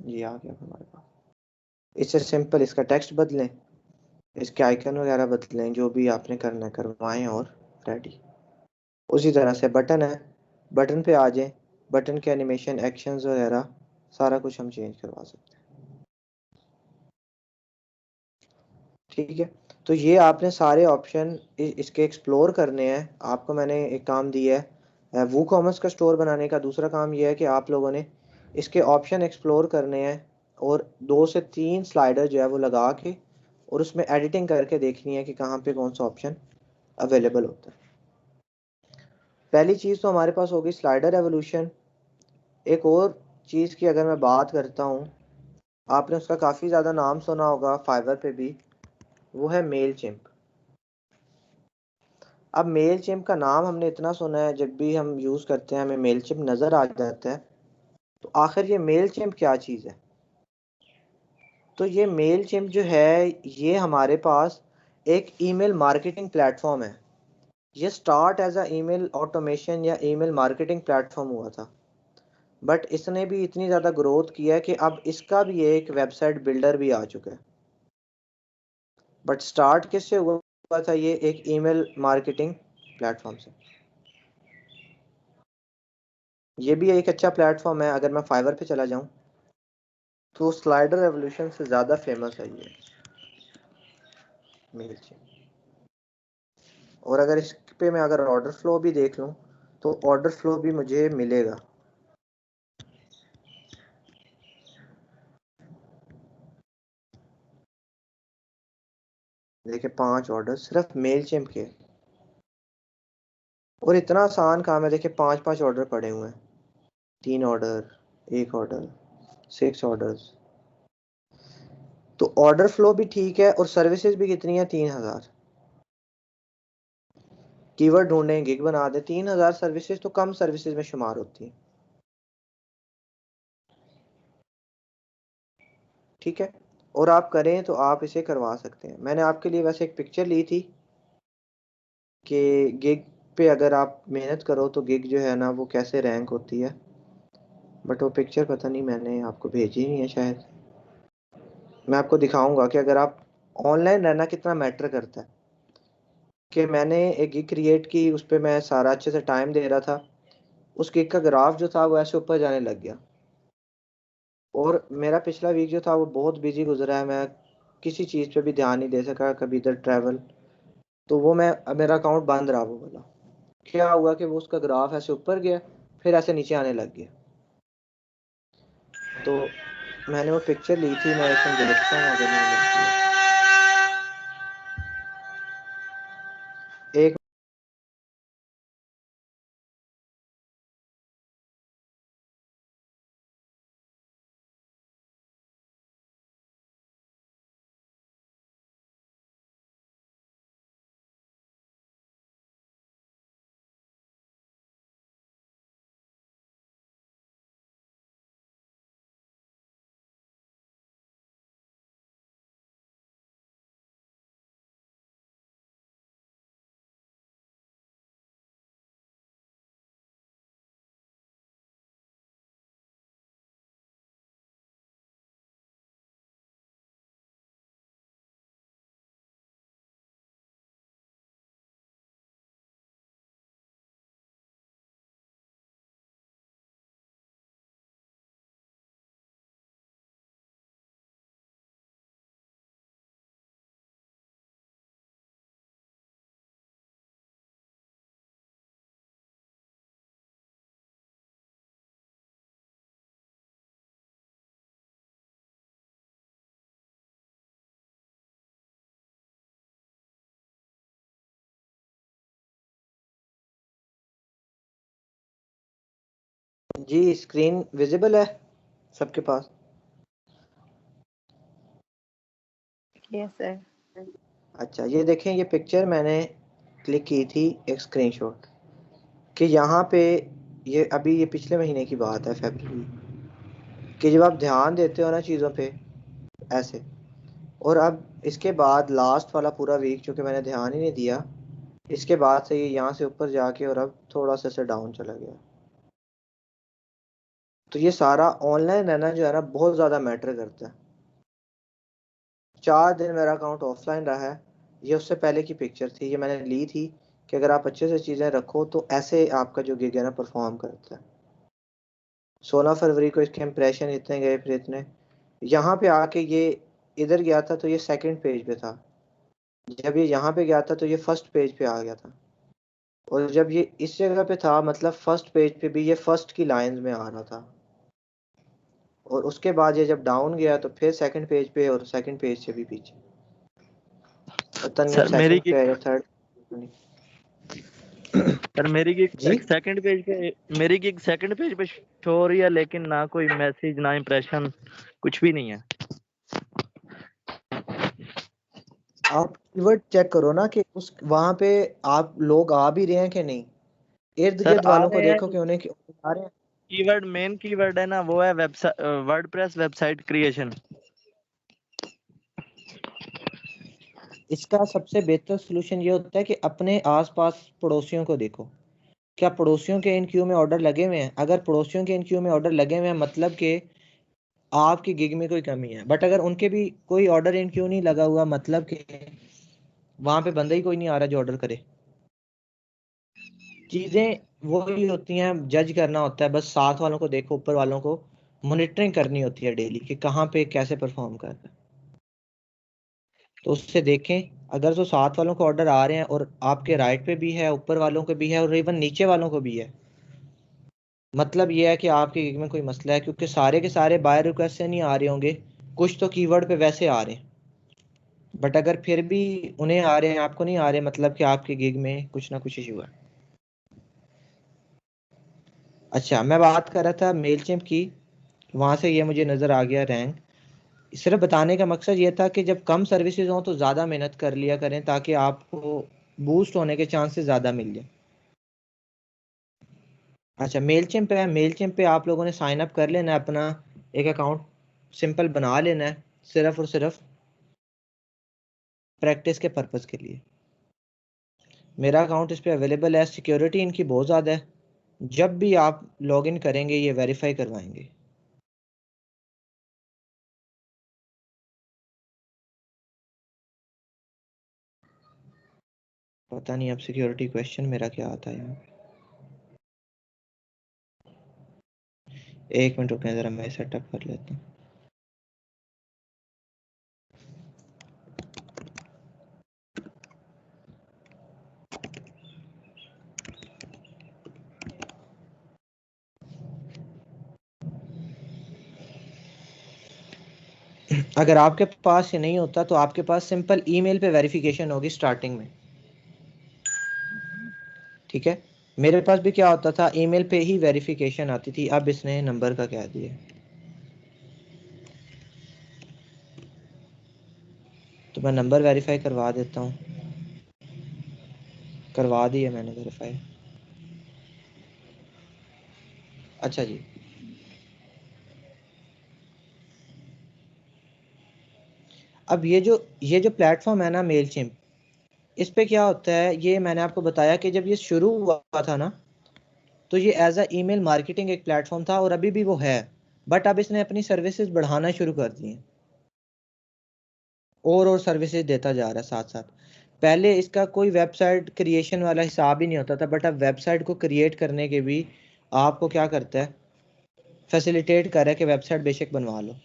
ये आ गया हमारे पास। इससे सिंपल इसका टेक्स्ट बदलें, इसके आइकन वगैरह बदलें, जो भी आपने करना है करवाएं, और रेडी। उसी तरह से बटन है, बटन पे आ जाएं, बटन के एनिमेशन एक्शंस वगैरह सारा कुछ हम चेंज करवा सकते हैं। ठीक है, तो ये आपने सारे ऑप्शन इसके एक्सप्लोर करने हैं। आपको मैंने एक काम दिया है वो कॉमर्स का स्टोर बनाने का। दूसरा काम ये है कि आप लोगों ने इसके ऑप्शन एक्सप्लोर करने हैं, और 2 से 3 स्लाइडर जो है वो लगा के और उसमें एडिटिंग करके देखनी है कि कहाँ पे कौन सा ऑप्शन अवेलेबल होता है। पहली चीज़ तो हमारे पास होगी स्लाइडर एवोल्यूशन। एक और चीज़ की अगर मैं बात करता हूँ, आपने उसका काफ़ी ज़्यादा नाम सुना होगा फाइवर पे भी, वो है मेल चिम्प। अब मेल चिम्प का नाम हमने इतना सुना है, जब भी हम यूज़ करते हैं हमें मेल चिम्प नज़र आ जाता है। तो आखिर ये मेल चिम्प क्या चीज़ है? तो ये मेल चिम्प जो है, ये हमारे पास एक ईमेल मार्केटिंग प्लेटफॉर्म है। ये start as a email automation या ईमेल मार्केटिंग प्लेटफॉर्म हुआ था, बट इसने भी इतनी ज़्यादा ग्रोथ किया है कि अब इसका भी एक वेबसाइट बिल्डर भी आ चुका है। बट स्टार्ट किससे हुआ था? ये एक ईमेल मार्केटिंग प्लेटफॉर्म से। ये भी एक अच्छा प्लेटफॉर्म है। अगर मैं फाइवर पे चला जाऊं तो स्लाइडर रेवोल्यूशन से ज़्यादा फेमस है ये मेलचिम्प। और अगर इस पे मैं अगर ऑर्डर फ्लो भी देख लूं तो ऑर्डर फ्लो भी मुझे मिलेगा। देखिए 5 ऑर्डर सिर्फ मेलचिम्प के। और इतना आसान काम है, देखिए 5 ऑर्डर पड़े हुए हैं, 3 ऑर्डर, 1 ऑर्डर, 6 ऑर्डर्स। तो ऑर्डर फ्लो भी ठीक है और सर्विसेज भी कितनी है, 3000। कीवर्ड ढूंढें, गिग बना दे, 3000 सर्विसेज तो कम सर्विसेज में शुमार होती है। ठीक है, और आप करें तो आप इसे करवा सकते हैं। मैंने आपके लिए वैसे एक पिक्चर ली थी कि गिग पे अगर आप मेहनत करो तो गिग जो है ना वो कैसे रैंक होती है, बट वो पिक्चर पता नहीं मैंने आपको भेजी नहीं है शायद। मैं आपको दिखाऊंगा कि अगर आप ऑनलाइन रहना कितना मैटर करता है। कि मैंने एक गिग क्रिएट की, उस पर मैं सारा अच्छे से टाइम दे रहा था, उस गिग का ग्राफ जो था वो ऐसे ऊपर जाने लग गया। और मेरा पिछला वीक जो था वो बहुत बिजी गुजरा है, मैं किसी चीज़ पे भी ध्यान नहीं दे सका, कभी इधर ट्रैवल, तो वो मेरा अकाउंट बंद रहा। वो वाला क्या हुआ कि वो उसका ग्राफ ऐसे ऊपर गया, फिर ऐसे नीचे आने लग गया। तो मैंने वो पिक्चर ली थी, मैं इसमें देखता हूँ अगर मैं मिलती है। एक जी, स्क्रीन विजिबल है सबके पास? Yes sir. अच्छा, ये देखें, ये पिक्चर मैंने क्लिक की थी, एक स्क्रीनशॉट, कि यहाँ पे ये अभी ये पिछले महीने की बात है, फरवरी, कि जब आप ध्यान देते हो ना चीज़ों पे ऐसे, और अब इसके बाद लास्ट वाला पूरा वीक चूँकि मैंने ध्यान ही नहीं दिया, इसके बाद से ये यहाँ से ऊपर जाके और अब थोड़ा सा से डाउन चला गया। तो ये सारा ऑनलाइन रहना जो है ना बहुत ज़्यादा मैटर करता है। 4 दिन मेरा अकाउंट ऑफलाइन रहा है। ये उससे पहले की पिक्चर थी, ये मैंने ली थी कि अगर आप अच्छे से चीज़ें रखो तो ऐसे आपका जो गिग है ना परफॉर्म करता है। 16 फरवरी को इसके इम्प्रेशन इतने गए, फिर इतने, यहाँ पे आके ये इधर गया था तो ये सेकंड पेज पे था, जब ये यहाँ पे गया था तो ये फर्स्ट पेज पे आ गया था, और जब ये इस जगह पे था मतलब फर्स्ट पेज पे भी ये फर्स्ट की लाइंस में आ रहा था, और उसके बाद ये जब डाउन गया तो फिर सेकंड पेज पे, और सेकंड पेज से भी पीछे। पता नहीं अब सर मेरी सेकंड पे आएगा, थर्ड। सर मेरी गिग जी, एक सेकंड पेज पे, मेरी गिग सेकंड पेज पे शो हो रही है, लेकिन ना कोई मैसेज ना इम्प्रेशन, कुछ भी नहीं है। आप कीवर्ड चेक करो ना कि उस वहां पे आप लोग आ भी रहे हैं कि नहीं, इर्द सर गिर्द आ वालों को रहे हैं, देखो कि उन्हें आ रहे हैं। कीवर्ड मेन कीवर्ड है ना वो है वेबसाइट, वर्डप्रेस वेबसाइट क्रिएशन। इसका सबसे बेहतर सोल्यूशन ये होता है कि अपने आसपास पड़ोसियों को देखो, क्या पड़ोसियों के इन क्यू में ऑर्डर लगे हुए हैं। अगर पड़ोसियों के इन क्यू में ऑर्डर लगे हुए हैं मतलब कि आपकी गिग में कोई कमी है, बट अगर उनके भी कोई ऑर्डर इन क्यू नहीं लगा हुआ मतलब कि वहां पे बंदा ही कोई नहीं आ रहा जो ऑर्डर करे। चीजें वही होती हैं, जज करना होता है, बस साथ वालों को देखो, ऊपर वालों को मॉनिटरिंग करनी होती है डेली कि कहाँ पे कैसे परफॉर्म कर रहा है। तो उससे देखें, अगर तो साथ वालों को ऑर्डर आ रहे हैं और आपके राइट पे भी है, ऊपर वालों को भी है, और इवन नीचे वालों को भी है, मतलब ये है कि आपके गिग में कोई मसला है, क्योंकि सारे के सारे बाय रिक्वेस्ट से नहीं आ रहे होंगे, कुछ तो कीवर्ड पे वैसे आ रहे हैं, बट अगर फिर भी उन्हें आ रहे हैं आपको नहीं आ रहे, मतलब कि आपके गिग में कुछ ना कुछ इशू है। अच्छा, मैं बात कर रहा था मेलचिम्प की, वहाँ से ये मुझे नज़र आ गया रैंक। सिर्फ बताने का मकसद ये था कि जब कम सर्विसेज हों तो ज़्यादा मेहनत कर लिया करें ताकि आपको बूस्ट होने के चांसेस ज़्यादा मिल जाए। अच्छा, मेलचिम्प है, मेलचिम्प पे आप लोगों ने साइन अप कर लेना है, अपना एक अकाउंट सिंपल बना लेना है, सिर्फ और सिर्फ प्रैक्टिस के पर्पज़ के लिए। मेरा अकाउंट इस पर अवेलेबल है, सिक्योरिटी इनकी बहुत ज़्यादा है, जब भी आप लॉगिन करेंगे ये वेरीफाई करवाएंगे। पता नहीं अब सिक्योरिटी क्वेश्चन मेरा क्या आता है यहाँ पे। एक मिनट रुकें ज़रा, मैं सेटअप कर लेता हूँ। अगर आपके पास ये नहीं होता तो आपके पास सिंपल ईमेल पे वेरिफिकेशन होगी स्टार्टिंग में, ठीक है। मेरे पास भी क्या होता था, ईमेल पे ही वेरिफिकेशन आती थी, अब इसने नंबर का कह दिया, तो मैं नंबर वेरीफाई करवा देता हूँ। करवा दिया मैंने वेरीफाई। अच्छा जी, अब ये जो प्लेटफॉर्म है ना मेलचिम्प, इस पे क्या होता है, ये मैंने आपको बताया कि जब ये शुरू हुआ था ना तो ये एज अ ईमेल मार्केटिंग एक प्लेटफॉर्म था और अभी भी वो है, बट अब इसने अपनी सर्विसेज बढ़ाना शुरू कर दी हैं और सर्विसेज देता जा रहा है साथ साथ। पहले इसका कोई वेबसाइट क्रिएशन वाला हिसाब ही नहीं होता था, बट अब वेबसाइट को क्रिएट करने के भी आपको क्या करता है, फैसिलिटेट कर रहा है कि वेबसाइट बेशक बनवा लो,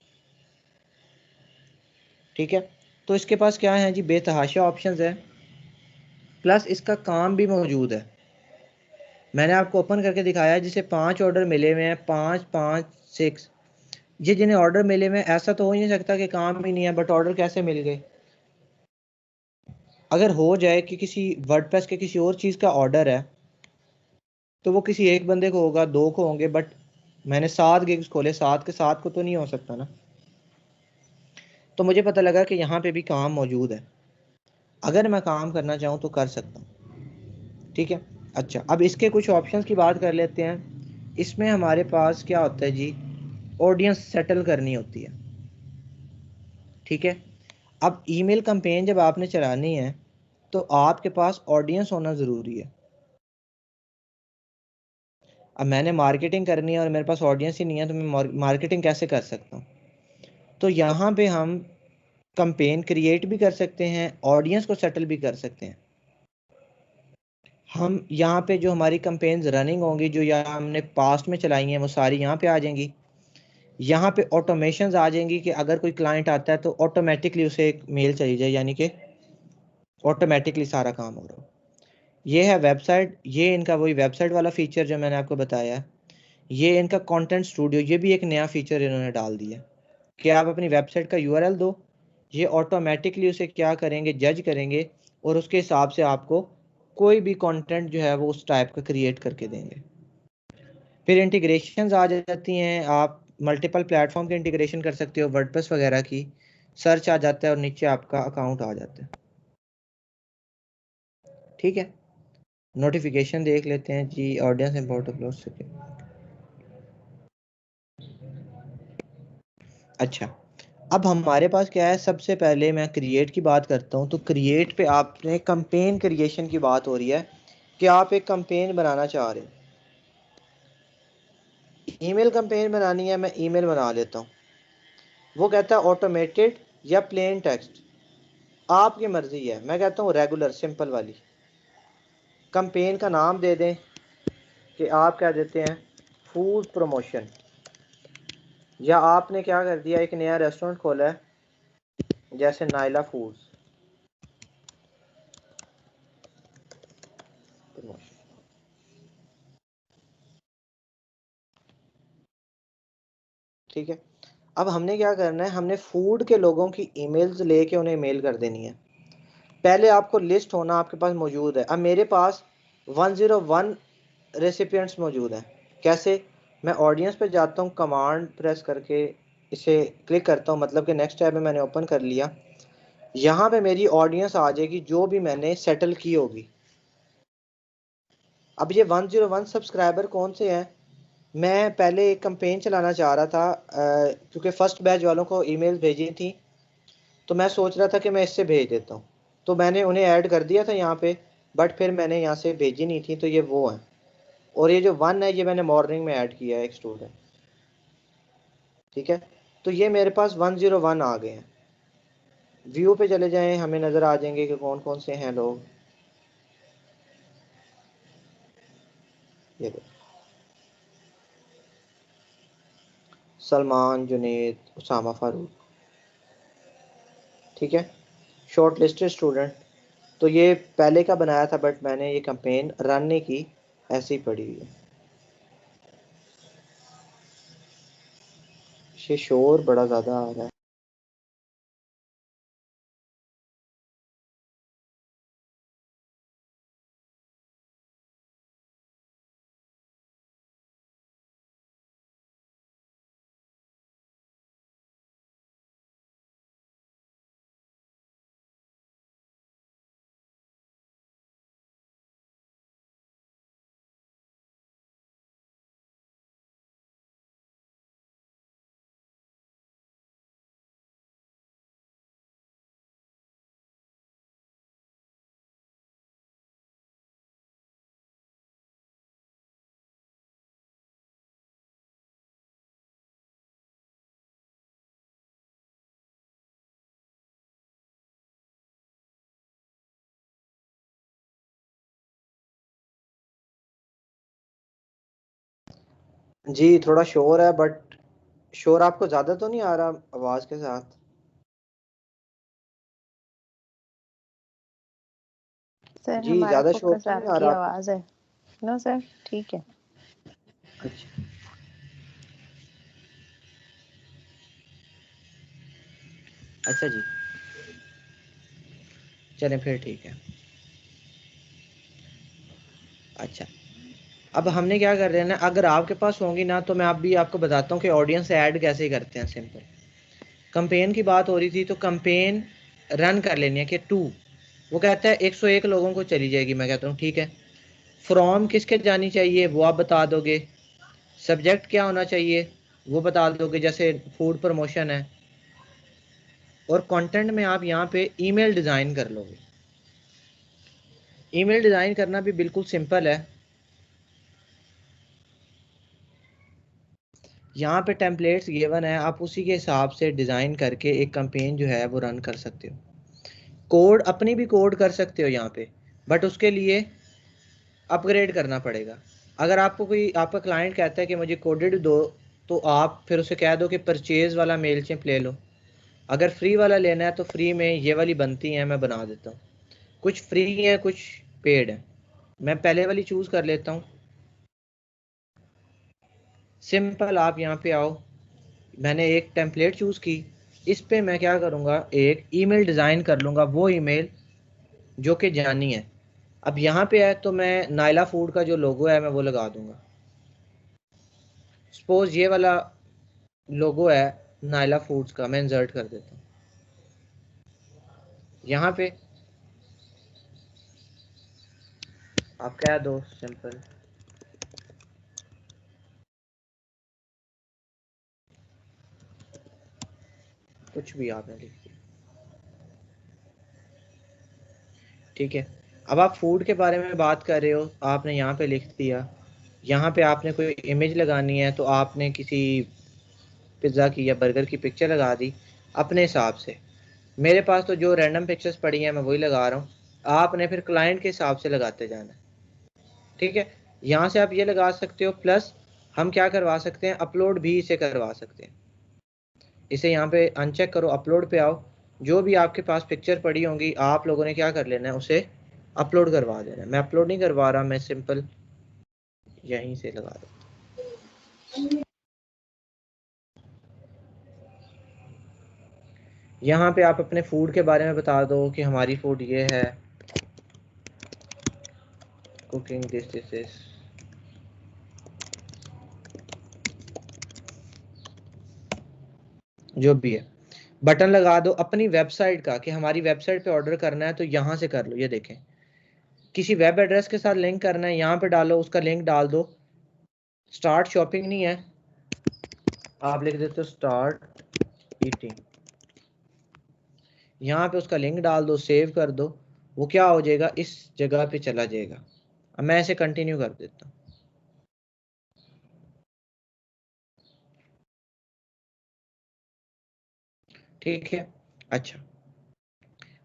ठीक है। तो इसके पास क्या है जी, बेतहाशा ऑप्शंस है, प्लस इसका काम भी मौजूद है। मैंने आपको ओपन करके दिखाया है, जिसे 5 ऑर्डर मिले हुए हैं, 5 5 6, ये जिन्हें ऑर्डर मिले हुए हैं, ऐसा तो हो ही नहीं सकता कि काम ही नहीं है, बट ऑर्डर कैसे मिल गए। अगर हो जाए कि किसी वर्डप्रेस के किसी और चीज़ का ऑर्डर है तो वो किसी एक बंदे को होगा, 2 को होंगे, बट मैंने 7 गिग्स खोले, 7 के 7 को तो नहीं हो सकता ना। तो मुझे पता लगा कि यहाँ पे भी काम मौजूद है, अगर मैं काम करना चाहूँ तो कर सकता हूँ, ठीक है। अच्छा, अब इसके कुछ ऑप्शंस की बात कर लेते हैं। इसमें हमारे पास क्या होता है जी, ऑडियंस सेटल करनी होती है, ठीक है। अब ईमेल कैंपेन जब आपने चलानी है तो आपके पास ऑडियंस होना ज़रूरी है। अब मैंने मार्केटिंग करनी है और मेरे पास ऑडियंस ही नहीं है तो मैं मार्केटिंग कैसे कर सकता हूँ। तो यहाँ पे हम कैंपेन क्रिएट भी कर सकते हैं, ऑडियंस को सेटल भी कर सकते हैं। हम यहाँ पे जो हमारी कैंपेन्स रनिंग होंगी, जो या हमने पास्ट में चलाई हैं, वो सारी यहाँ पे आ जाएंगी। यहाँ पे ऑटोमेशंस आ जाएंगी कि अगर कोई क्लाइंट आता है तो ऑटोमेटिकली उसे एक मेल चली जाए, यानी कि ऑटोमेटिकली सारा काम हो रहा हो। ये है वेबसाइट, ये इनका वही वेबसाइट वाला फीचर जो मैंने आपको बताया है। ये इनका कंटेंट स्टूडियो, ये भी एक नया फीचर इन्होंने डाल दिया कि आप अपनी वेबसाइट का यूआरएल दो, ये ऑटोमेटिकली उसे क्या करेंगे, जज करेंगे और उसके हिसाब से आपको कोई भी कंटेंट जो है वो उस टाइप का क्रिएट करके देंगे। फिर इंटीग्रेशंस आ जाती हैं, आप मल्टीपल प्लेटफॉर्म के इंटीग्रेशन कर सकते हो, वर्डप्रेस वगैरह की, सर्च आ जाता है और नीचे आपका अकाउंट आ जाता है, ठीक है। नोटिफिकेशन देख लेते हैं जी, ऑडियंस इंपोर्ट अपलोड सके। अच्छा, अब हमारे पास क्या है, सबसे पहले मैं क्रिएट की बात करता हूँ। तो क्रिएट पे आपने कैंपेन क्रिएशन की बात हो रही है कि आप एक कैंपेन बनाना चाह रहे हो, ईमेल कैंपेन बनानी है, मैं ईमेल बना लेता हूँ। वो कहता है ऑटोमेटेड या प्लेन टेक्स्ट, आपकी मर्जी है। मैं कहता हूँ रेगुलर सिंपल वाली। कैंपेन का नाम दे दें कि आप क्या देते हैं, फूड प्रमोशन, या आपने क्या कर दिया, एक नया रेस्टोरेंट खोला है जैसे नाइला फूड्स प्रमोशन, ठीक है। अब हमने क्या करना है, हमने फूड के लोगों की ईमेल्स लेके उन्हें मेल कर देनी है। पहले आपको लिस्ट होना आपके पास मौजूद है। अब मेरे पास 101 रेसिपिएंट्स मौजूद हैं, कैसे? मैं ऑडियंस पे जाता हूँ, कमांड प्रेस करके इसे क्लिक करता हूँ, मतलब कि नेक्स्ट टैब में मैंने ओपन कर लिया। यहाँ पे मेरी ऑडियंस आ जाएगी जो भी मैंने सेटल की होगी। अब ये 101 सब्सक्राइबर कौन से हैं? मैं पहले एक कैंपेन चलाना चाह रहा था, क्योंकि फर्स्ट बैच वालों को ईमेल भेजी थी, तो मैं सोच रहा था कि मैं इससे भेज देता हूँ, तो मैंने उन्हें ऐड कर दिया था यहाँ पे, बट फिर मैंने यहाँ से भेजी नहीं थी, तो ये वो है। और ये जो 1 है ये मैंने मॉर्निंग में ऐड किया है एक स्टूडेंट, ठीक है। तो ये मेरे पास 101 आ गए हैं। व्यू पे चले जाएं, हमें नज़र आ जाएंगे कि कौन कौन से हैं लोग। ये देखो, सलमान, जुनेद, उसामा फारूक, ठीक है, शॉर्ट लिस्टेड स्टूडेंट। तो ये पहले का बनाया था, बट मैंने ये कैंपेन रन नहीं की, ऐसी पड़ी हुई है। ये शोर बड़ा ज़्यादा आ रहा है। जी थोड़ा शोर है, बट शोर आपको ज़्यादा तो नहीं आ रहा आवाज़ के साथ? सर जी हमारा ज़्यादा शोर फोकस तो नहीं आ आपकी रहा आपको? आवाज़ है। नो सर ठीक है। अच्छा अच्छा जी, चलें फिर ठीक है। अच्छा, अब हमने क्या कर रहे हैं ना, अगर आपके पास होंगी ना, तो मैं आपको बताता हूँ कि ऑडियंस ऐड कैसे करते हैं। सिंपल, कैंपेन की बात हो रही थी, तो कैंपेन रन कर लेनी है कि 2, वो कहता है 101 लोगों को चली जाएगी। मैं कहता हूँ ठीक है। फ्रॉम किसके जानी चाहिए वो आप बता दोगे। सब्जेक्ट क्या होना चाहिए वो बता दोगे, जैसे फूड प्रमोशन है। और कंटेंट में आप यहाँ पे ईमेल डिज़ाइन कर लोगे। ईमेल डिज़ाइन करना भी बिल्कुल सिंपल है। यहाँ पे टेम्पलेट्स गिवन है, आप उसी के हिसाब से डिज़ाइन करके एक कैंपेन जो है वो रन कर सकते हो। कोड अपनी भी कोड कर सकते हो यहाँ पे, बट उसके लिए अपग्रेड करना पड़ेगा। अगर आपको कोई आपका क्लाइंट कहता है कि मुझे कोडेड दो, तो आप फिर उसे कह दो कि परचेज़ वाला मेलचिम्प ले लो। अगर फ्री वाला लेना है तो फ्री में ये वाली बनती हैं, मैं बना देता हूँ। कुछ फ्री है, कुछ पेड है। मैं पहले वाली चूज़ कर लेता हूँ। सिंपल, आप यहाँ पे आओ, मैंने एक टेम्पलेट चूज़ की, इस पे मैं क्या करूँगा, एक ईमेल डिज़ाइन कर लूँगा, वो ईमेल जो कि जानी है। अब यहाँ पे है तो मैं नायला फूड का जो लोगो है मैं वो लगा दूँगा। सपोज ये वाला लोगो है नायला फूड्स का, मैं इंसर्ट कर देता हूँ यहाँ पे। आप कह दो सिंपल, कुछ भी आपने लिख दिया, ठीक है। अब आप फूड के बारे में बात कर रहे हो, आपने यहाँ पे लिख दिया। यहाँ पे आपने कोई इमेज लगानी है तो आपने किसी पिज़्ज़ा की या बर्गर की पिक्चर लगा दी अपने हिसाब से। मेरे पास तो जो रैंडम पिक्चर्स पड़ी हैं मैं वही लगा रहा हूँ। आपने फिर क्लाइंट के हिसाब से लगाते जाना है, ठीक है। यहाँ से आप ये लगा सकते हो, प्लस हम क्या करवा सकते हैं, अपलोड भी इसे करवा सकते हैं। इसे यहाँ पे अनचेक करो, अपलोड पे आओ, जो भी आपके पास पिक्चर पड़ी होंगी आप लोगों ने क्या कर लेना है, उसे अपलोड करवा देना है। मैं अपलोड नहीं करवा रहा, मैं सिंपल यहीं से लगा दूँ। यहाँ पे आप अपने फूड के बारे में बता दो कि हमारी फूड ये है, कुकिंग दिस जो भी है, बटन लगा दो अपनी वेबसाइट का कि हमारी वेबसाइट पे ऑर्डर करना है तो यहाँ से कर लो। ये देखें, किसी वेब एड्रेस के साथ लिंक करना है, यहाँ पे डालो, उसका लिंक डाल दो। स्टार्ट शॉपिंग नहीं है, आप लिख देते हो स्टार्ट ईटिंग, यहाँ पे उसका लिंक डाल दो, सेव कर दो, वो क्या हो जाएगा, इस जगह पे चला जाएगा। अब मैं इसे कंटिन्यू कर देता हूँ। ठीक है, अच्छा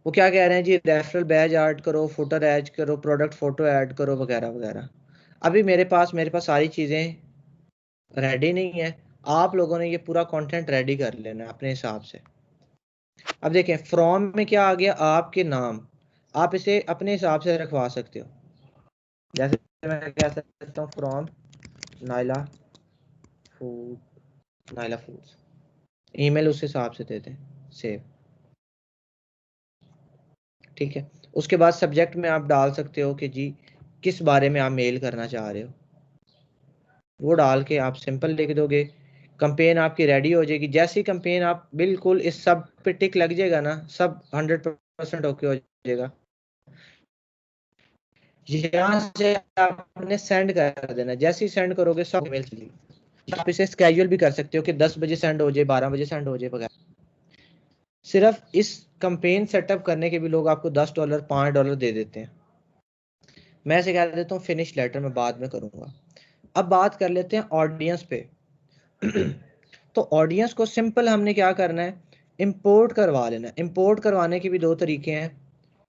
वो क्या कह रहे हैं जी, रेफरल बैज ऐड करो, फुटर ऐड करो, प्रोडक्ट फोटो ऐड करो, वगैरह वगैरह। अभी मेरे पास सारी चीज़ें रेडी नहीं है, आप लोगों ने ये पूरा कंटेंट रेडी कर लेना है अपने हिसाब से। अब देखें फ्रॉम में क्या आ गया, आपके नाम, आप इसे अपने हिसाब से रखवा सकते हो। जैसे मैं कह सकता हूँ फ्रॉम नाइला फूड्स, ईमेल उस हिसाब से देते हैं, सेव। ठीक है, उसके बाद सब्जेक्ट में आप डाल सकते हो कि जी किस बारे में आप मेल करना चाह रहे हो, वो डाल के आप सिंपल लिख दोगे, कंपेन आपकी रेडी हो जाएगी। जैसी कंपेन आप बिल्कुल इस सब पे टिक लग जाएगा ना, सब 100% ओके हो जाएगा, यहाँ से आपने सेंड कर देना। जैसे ही सेंड करोगे सब ईमेल चलेगी। आप इसे स्केड्यूल भी कर सकते हो कि 10 बजे सेंड हो जाए, 12 बजे सेंड हो जाए वगैरह। सिर्फ इस कंपेन सेटअप करने के भी लोग आपको $10 $5 दे देते हैं। मैं इसे कह देता हूँ फिनिश लेटर, में बाद में करूँगा। अब बात कर लेते हैं ऑडियंस पे। तो ऑडियंस को सिंपल हमने क्या करना है, इंपोर्ट करवा लेना है। इंपोर्ट करवाने के भी दो तरीके हैं,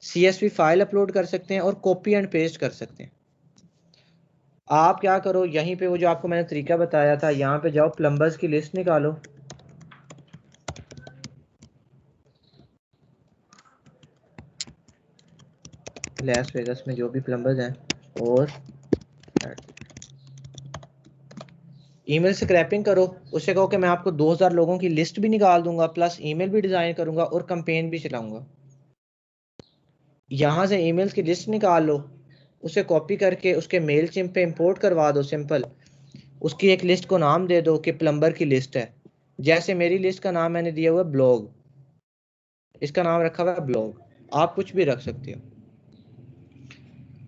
CSV फाइल अपलोड कर सकते हैं और कॉपी एंड पेस्ट कर सकते हैं। आप क्या करो, यहीं पे वो जो आपको मैंने तरीका बताया था, यहाँ पे जाओ, प्लम्बर्स की लिस्ट निकालो, लास वेगास में जो भी प्लम्बर्स हैं, और ईमेल स्क्रैपिंग करो। उससे कहो कि मैं आपको 2000 लोगों की लिस्ट भी निकाल दूंगा, प्लस ईमेल भी डिजाइन करूंगा और कंपेन भी चलाऊंगा। यहाँ से ईमेल्स की लिस्ट निकाल लो, उसे कॉपी करके उसके मेल चिम्प पे इंपोर्ट करवा दो। सिंपल उसकी एक लिस्ट को नाम दे दो कि प्लम्बर की लिस्ट है। जैसे मेरी लिस्ट का नाम मैंने दिया हुआ है ब्लॉग, इसका नाम रखा हुआ है ब्लॉग, आप कुछ भी रख सकते हो,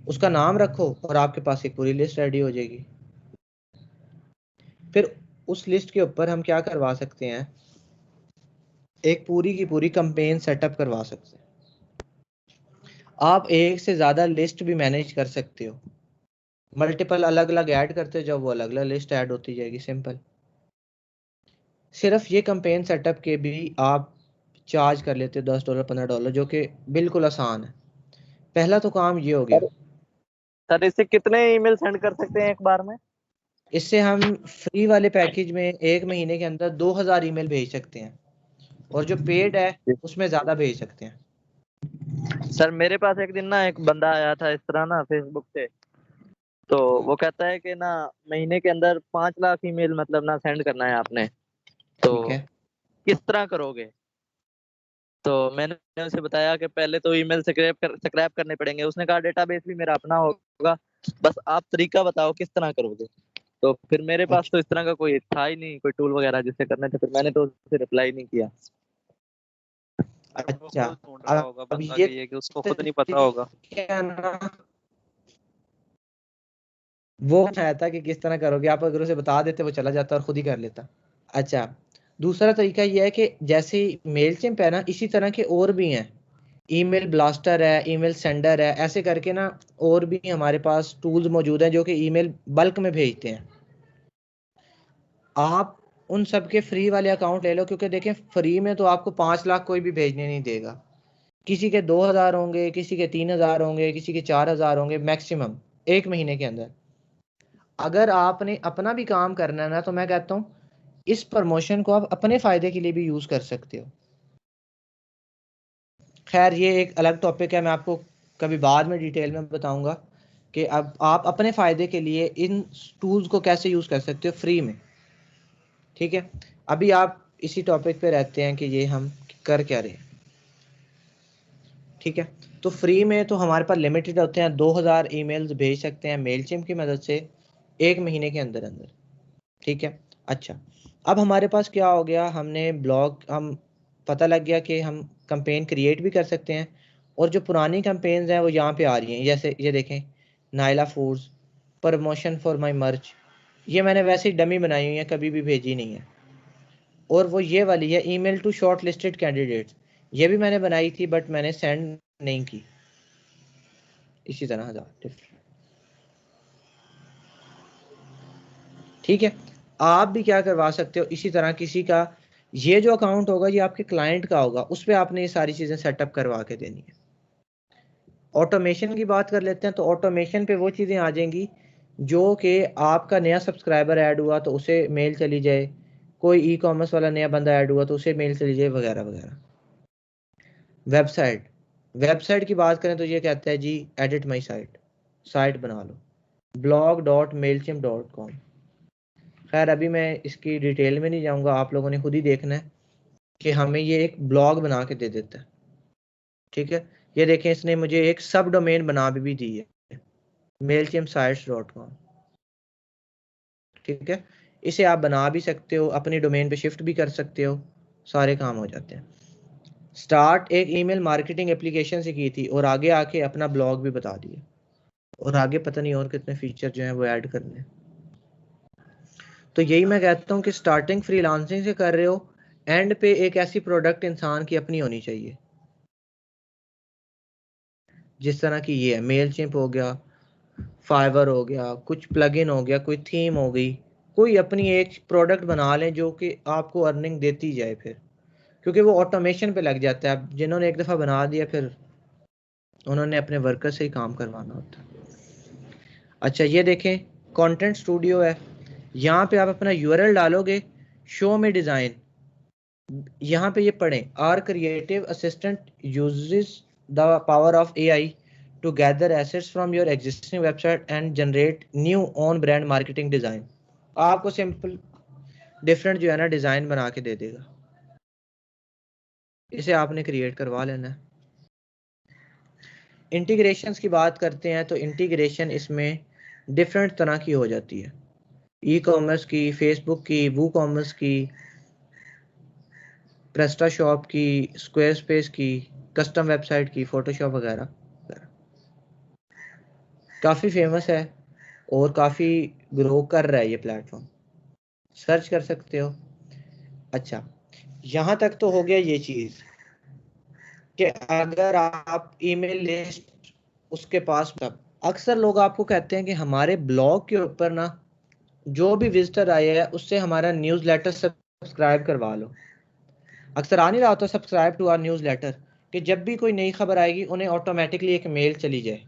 उसका नाम रखो और आपके पास एक पूरी लिस्ट रेडी हो जाएगी। फिर उस लिस्ट के ऊपर हम क्या करवा सकते हैं, एक पूरी की पूरी कंपेन सेटअप करवा सकते हैं। आप एक से ज्यादा लिस्ट भी मैनेज कर सकते हो, मल्टीपल अलग अलग ऐड करते जाओ, वो अलग अलग लिस्ट ऐड होती जाएगी। सिंपल, सिर्फ ये कंपेन सेटअप के भी आप चार्ज कर लेते हो $10 $15, जो कि बिल्कुल आसान है। पहला तो काम ये हो गया। सर इससे कितने ईमेल सेंड कर सकते हैं एक बार में? इससे हम फ्री वाले पैकेज में 1 महीने के अंदर 2000 ईमेल भेज सकते हैं, और जो पेड है उसमें ज्यादा भेज सकते हैं। सर मेरे पास एक दिन ना एक बंदा आया था इस तरह ना फेसबुक से, तो वो कहता है कि ना महीने के अंदर 5 लाख ईमेल मतलब ना सेंड करना है आपने, तो ठीक है, किस तरह करोगे? तो मैंने उसे बताया कि पहले तो ईमेल स्क्रैप करने पड़ेंगे। उसने कहा डेटाबेस भी मेरा अपना होगा, बस आप तरीका बताओ किस तरह करोगे। तो फिर मेरे पास अच्छा तो इस तरह का कोई था ही नहीं, कोई टूल वगैरह जिससे करने थे, फिर मैंने तो उसे रिप्लाई नहीं किया। अच्छा, खुद ढूंढ रहा होगा अब बंदा ये कि उसको खुद नहीं पता होगा। क्या ना, वो चाहता था कि किस तरह करोगे, आप अगर उसे बता देते वो चला जाता और खुद ही कर लेता। अच्छा, दूसरा तरीका यह है कि जैसे मेलचिम्प है ना, इसी तरह के और भी हैं, ईमेल ब्लास्टर है, ईमेल सेंडर है, ऐसे करके ना और भी हमारे पास टूल्स मौजूद हैं जो कि ईमेल बल्क में भेजते हैं। आप उन सब के फ्री वाले अकाउंट ले लो, क्योंकि देखें फ्री में तो आपको 5 लाख कोई भी भेजने नहीं देगा। किसी के 2000 होंगे, किसी के 3000 होंगे, किसी के 4000 होंगे मैक्सिमम 1 महीने के अंदर। अगर आपने अपना भी काम करना है ना, तो मैं कहता हूँ इस प्रमोशन को आप अपने फायदे के लिए भी यूज कर सकते हो। खैर ये एक अलग टॉपिक है, मैं आपको कभी बाद में डिटेल में बताऊंगा कि अब आप अपने फायदे के लिए इन टूल्स को कैसे यूज कर सकते हो फ्री में। ठीक है, अभी आप इसी टॉपिक पे रहते हैं कि ये हम कर क्या रहे हैं। ठीक है, तो फ्री में तो हमारे पास लिमिटेड होते हैं, 2000 ईमेल्स भेज सकते हैं मेलचिम्प की मदद से 1 महीने के अंदर अंदर। ठीक है, अच्छा अब हमारे पास क्या हो गया, हमने ब्लॉग, हम पता लग गया कि हम कैंपेन क्रिएट भी कर सकते हैं और जो पुरानी कैंपेन्स हैं वो यहाँ पे आ रही हैं। जैसे ये देखें, Naila foods promotion for my मर्च, ये मैंने वैसे ही डमी बनाई हुई है, कभी भी भेजी नहीं है। और वो ये वाली है email to shortlisted candidates, ये भी मैंने बनाई थी बट मैंने सेंड नहीं की। इसी तरह हजार, ठीक है। आप भी क्या करवा सकते हो, इसी तरह किसी का ये जो अकाउंट होगा ये आपके क्लाइंट का होगा, उस पर आपने ये सारी चीज़ें सेटअप करवा के देनी है। ऑटोमेशन की बात कर लेते हैं, तो ऑटोमेशन पे वो चीज़ें आ जाएंगी जो कि आपका नया सब्सक्राइबर ऐड हुआ तो उसे मेल चली जाए, कोई ई कॉमर्स वाला नया बंदा ऐड हुआ तो उसे मेल चली जाए, वगैरह वगैरह। वेबसाइट, वेबसाइट की बात करें तो ये कहता है जी एडिट माई साइट, साइट बना लो, blog.mailchimp.com। खैर अभी मैं इसकी डिटेल में नहीं जाऊंगा, आप लोगों ने खुद ही देखना है कि हमें ये एक ब्लॉग बना के दे देता है, ठीक है। ये देखें, इसने मुझे एक सब डोमेन बना भी दी है, mailchimpsites.com, ठीक है। इसे आप बना भी सकते हो, अपनी डोमेन पे शिफ्ट भी कर सकते हो, सारे काम हो जाते हैं। स्टार्ट एक ईमेल मार्केटिंग एप्लीकेशन से की थी और आगे आके अपना ब्लॉग भी बता दिया, और आगे पता नहीं और कितने फीचर जो हैं वो ऐड करने हैं। तो यही मैं कहता हूँ कि स्टार्टिंग फ्रीलांसिंग से कर रहे हो, एंड पे एक ऐसी प्रोडक्ट इंसान की अपनी होनी चाहिए, जिस तरह की ये है, मेलचिम्प हो गया, फाइवर हो गया, कुछ प्लगइन हो गया, कोई थीम हो गई, कोई अपनी एक प्रोडक्ट बना लें जो कि आपको अर्निंग देती जाए फिर, क्योंकि वो ऑटोमेशन पे लग जाता है। अब जिन्होंने एक दफ़ा बना दिया फिर उन्होंने अपने वर्कर से ही काम करवाना होता है। अच्छा ये देखें, कंटेंट स्टूडियो है, यहाँ पे आप अपना यूआरएल डालोगे, शो में डिज़ाइन, यहाँ पे ये पढ़ें, our creative assistant uses the power of AI to gather assets from your existing website and generate new on brand marketing design। आपको सिंपल डिफरेंट जो है ना डिज़ाइन बना के दे देगा, इसे आपने क्रिएट करवा लेना है। इंटीग्रेशंस की बात करते हैं तो इंटीग्रेशन इसमें डिफरेंट तरह की हो जाती है, ई कॉमर्स की, फेसबुक की, वू कॉमर्स की, प्रेस्टाशॉप की, स्क्वायरस्पेस की, कस्टम वेबसाइट की, फोटोशॉप वगैरह। काफ़ी फेमस है और काफ़ी ग्रो कर रहा है ये प्लेटफॉर्म, सर्च कर सकते हो। अच्छा यहाँ तक तो हो गया ये चीज़ कि अगर आप ईमेल लिस्ट उसके पास, तब अक्सर लोग आपको कहते हैं कि हमारे ब्लॉग के ऊपर ना जो भी विजिटर आए हैं उससे हमारा न्यूज़लेटर सब्सक्राइब करवा लो। अक्सर आ नहीं रहा होता सब्सक्राइब टू आवर न्यूज़लेटर, कि जब भी कोई नई खबर आएगी उन्हें ऑटोमेटिकली एक मेल चली जाए।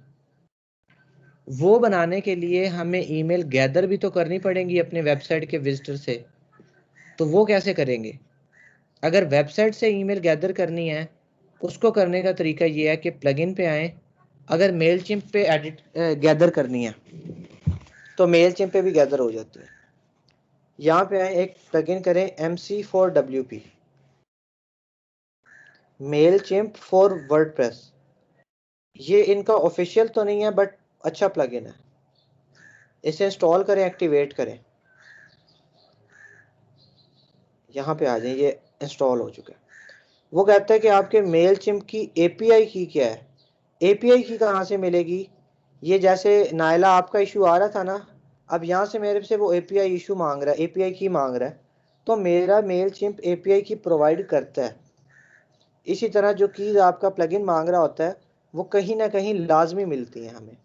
वो बनाने के लिए हमें ईमेल गैदर भी तो करनी पड़ेगी अपने वेबसाइट के विजिटर से, तो वो कैसे करेंगे? अगर वेबसाइट से ईमेल गैदर करनी है, उसको करने का तरीका ये है कि प्लगइन पे आएँ। अगर मेलचिम्प पे एडिट गैदर करनी है तो मेलचिम्प पे भी गैदर हो जाती है। यहाँ पे आए, एक प्लगइन करें MC4WP, मेलचिम्प फॉर वर्डप्रेस। ये इनका ऑफिशियल तो नहीं है बट अच्छा प्लगइन है, इसे इंस्टॉल करें, एक्टिवेट करें। यहाँ पे आ जाए, ये इंस्टॉल हो चुका है। वो कहता है कि आपके मेलचिम्प की API की क्या है, API की कहाँ से मिलेगी? ये जैसे नायला आपका इशू आ रहा था ना, अब यहाँ से मेरे से वो API इशू मांग रहा है, API की मांग रहा है, तो मेरा मेलचिम्प API की प्रोवाइड करता है। इसी तरह जो कीज आपका प्लगइन मांग रहा होता है वो कहीं ना कहीं लाजमी मिलती हैं हमें।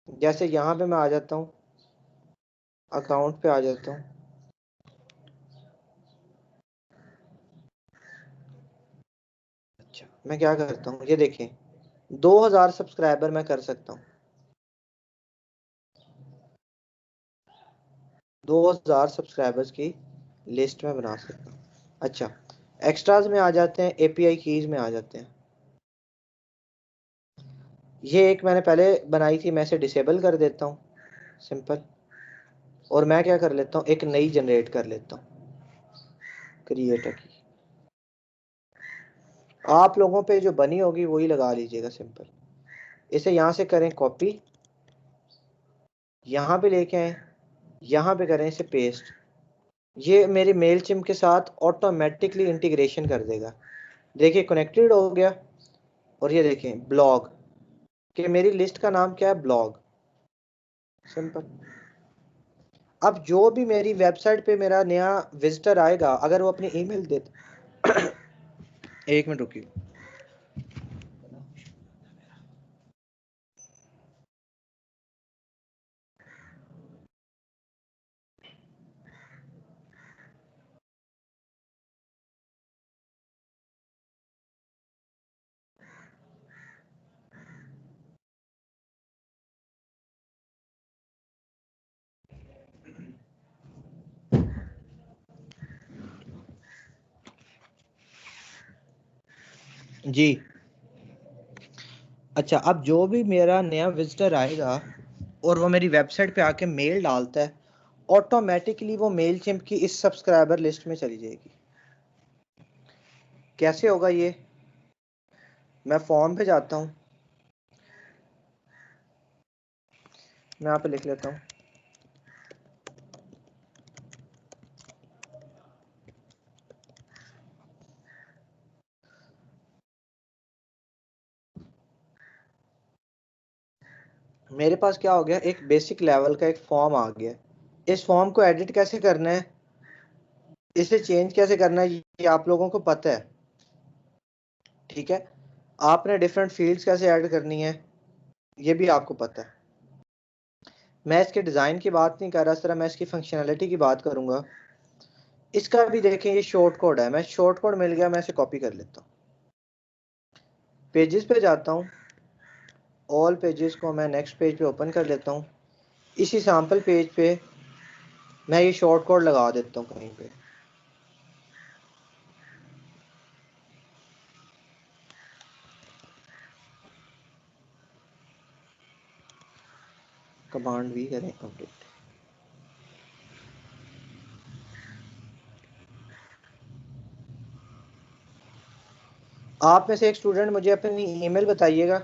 जैसे यहाँ पे मैं आ जाता हूँ, अकाउंट पे आ जाता हूँ, अच्छा मैं क्या करता हूँ, ये देखें 2000 सब्सक्राइबर मैं कर सकता हूँ, 2000 सब्सक्राइबर्स की लिस्ट में बना सकता हूँ। अच्छा एक्स्ट्राज में आ जाते हैं, API कीज में आ जाते हैं। ये एक मैंने पहले बनाई थी, मैं इसे डिसेबल कर देता हूँ सिंपल, और मैं क्या कर लेता हूँ, एक नई जनरेट कर लेता हूँ, क्रिएट की। आप लोगों पे जो बनी होगी वही लगा लीजिएगा सिंपल। इसे यहाँ से करें कॉपी, यहाँ पे लेके आए, यहाँ पे करें इसे पेस्ट, ये मेरे मेल चिम के साथ ऑटोमेटिकली इंटीग्रेशन कर देगा। देखिए कनेक्टेड हो गया। और ये देखें ब्लॉग, कि मेरी लिस्ट का नाम क्या है, ब्लॉग। सिंपल। अब जो भी मेरी वेबसाइट पे मेरा नया विजिटर आएगा, अगर वो अपनी ईमेल देता एक मिनट रुकिए। जी अच्छा, अब जो भी मेरा नया विजिटर आएगा और वो मेरी वेबसाइट पे आके मेल डालता है, ऑटोमेटिकली वो मेल चिम्प की इस सब्सक्राइबर लिस्ट में चली जाएगी। कैसे होगा ये? मैं फॉर्म पे जाता हूँ, मैं यहाँ पे लिख लेता हूँ मेरे पास क्या हो गया, एक बेसिक लेवल का एक फॉर्म आ गया। इस फॉर्म को एडिट कैसे करना है, इसे चेंज कैसे करना है, ये आप लोगों को पता है, ठीक है। आपने डिफरेंट फील्ड्स कैसे ऐड करनी है, ये भी आपको पता है। मैं इसके डिज़ाइन की बात नहीं कर रहा, सिर्फ मैं इसकी फंक्शनैलिटी की बात करूंगा। इसका भी देखें, ये शॉर्ट कोड है, मैं शॉर्ट कोड मिल गया, मैं इसे कॉपी कर लेता हूँ। पेजेस पे जाता हूँ, ऑल पेजेस को मैं नेक्स्ट पेज पे ओपन कर लेता हूँ। इसी सैम्पल पेज पे मैं ये शॉर्ट कोड लगा देता हूँ कहीं पे। कमांड भी करें कंप्लीट। आप में से एक स्टूडेंट मुझे अपनी ईमेल बताइएगा।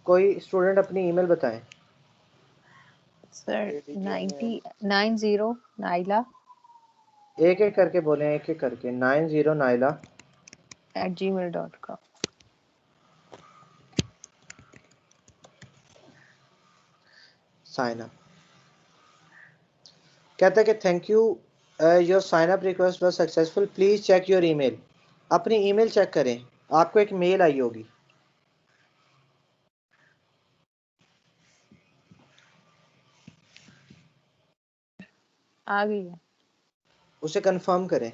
कोई स्टूडेंट अपनी ईमेल बताएं। सर 90 नाइला एक एक करके बोले, एक एक करके। 90 नाइला @gmail.com। Sign up. कहता है कि thank you, your sign up request was successful, please check your email. अपनी ईमेल चेक करें, आपको एक मेल आई होगी। आ गई है। उसे कंफर्म करें।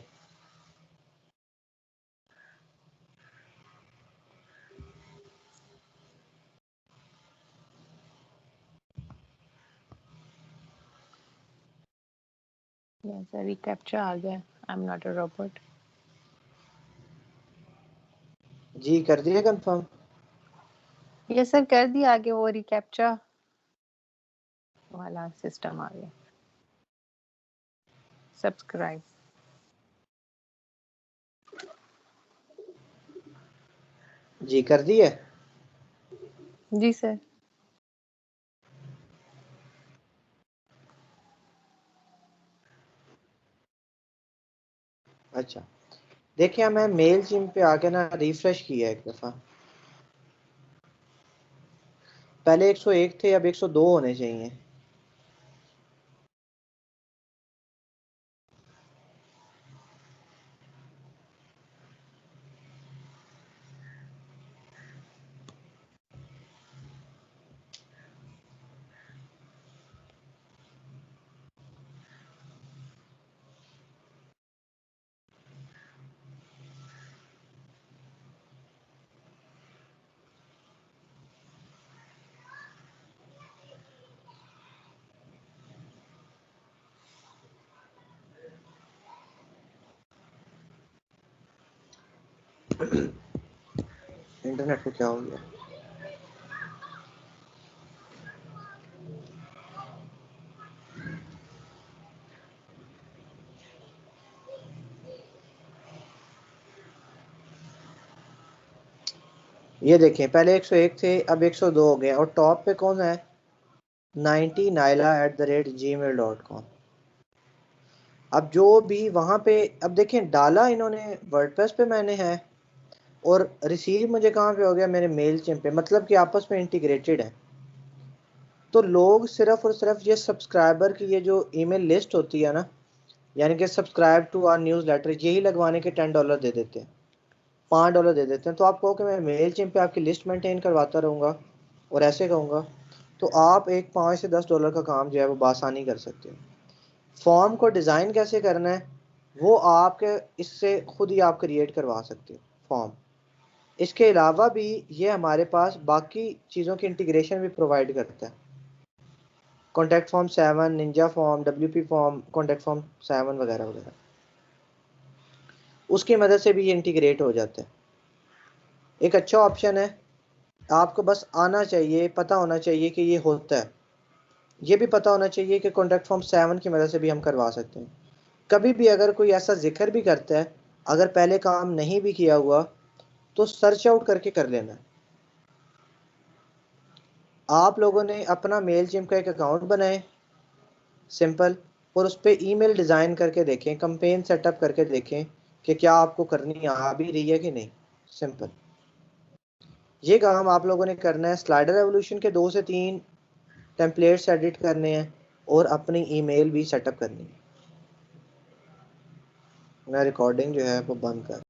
यस सर, रिकैप्चा आ गया। I am not a robot. जी कर दिया कंफर्म। यस सर, कर दिया। आगे वो रिकैप्चा वाला सिस्टम आ गया। सब्सक्राइब। जी कर दिया। जी सर। अच्छा देखिए, मैं मेल जिम पे आके ना रिफ्रेश किया एक दफ़ा। पहले 101 थे, अब 102 होने चाहिए। इंटरनेट को क्या हो गया? ये देखें, पहले 101 थे, अब 102 हो गए। और टॉप पे कौन है? 90naila@gmail.com। अब जो भी वहाँ पे, अब देखें डाला इन्होंने वर्डप्रेस पे मैंने है, और रिसीव मुझे कहाँ पे हो गया, मेरे मेल चिम पे, मतलब कि आपस में इंटीग्रेटेड है। तो लोग सिर्फ और सिर्फ ये सब्सक्राइबर की ये जो ईमेल लिस्ट होती है ना, यानी कि सब्सक्राइब टू आवर न्यूज़लेटर, यही लगवाने के $10 दे देते हैं, $5 दे देते हैं। तो आप कहो कि मैं मेल चिम पे आपकी लिस्ट मेंटेन करवाता रहूँगा और ऐसे कहूँगा, तो आप एक $5 से $10 का काम जो है वो बासानी कर सकते हो। फॉर्म को डिज़ाइन कैसे करना है वो आपके इससे खुद ही आप क्रिएट करवा सकते हो फॉर्म। इसके अलावा भी ये हमारे पास बाकी चीज़ों की इंटीग्रेशन भी प्रोवाइड करता है। Contact form 7, Ninja form, WP form, contact form 7 वगैरह वगैरह, उसकी मदद से भी ये इंटीग्रेट हो जाता है। एक अच्छा ऑप्शन है, आपको बस आना चाहिए, पता होना चाहिए कि ये होता है। ये भी पता होना चाहिए कि कॉन्टैक्ट फॉर्म 7 की मदद से भी हम करवा सकते हैं। कभी भी अगर कोई ऐसा जिक्र भी करता है, अगर पहले काम नहीं भी किया हुआ, तो सर्च आउट करके कर लेना। आप लोगों ने अपना मेल चिम का एक अकाउंट बनाए सिंपल, और उस पर ईमेल डिज़ाइन करके देखें, कैंपेन सेटअप करके देखें कि क्या आपको करनी आ भी रही है कि नहीं। सिंपल ये काम आप लोगों ने करना है। स्लाइडर एवोल्यूशन के 2 से 3 टेम्पलेट्स एडिट करने हैं और अपनी ईमेल भी सेटअप करनी है। मैं रिकॉर्डिंग जो है वो बंद कर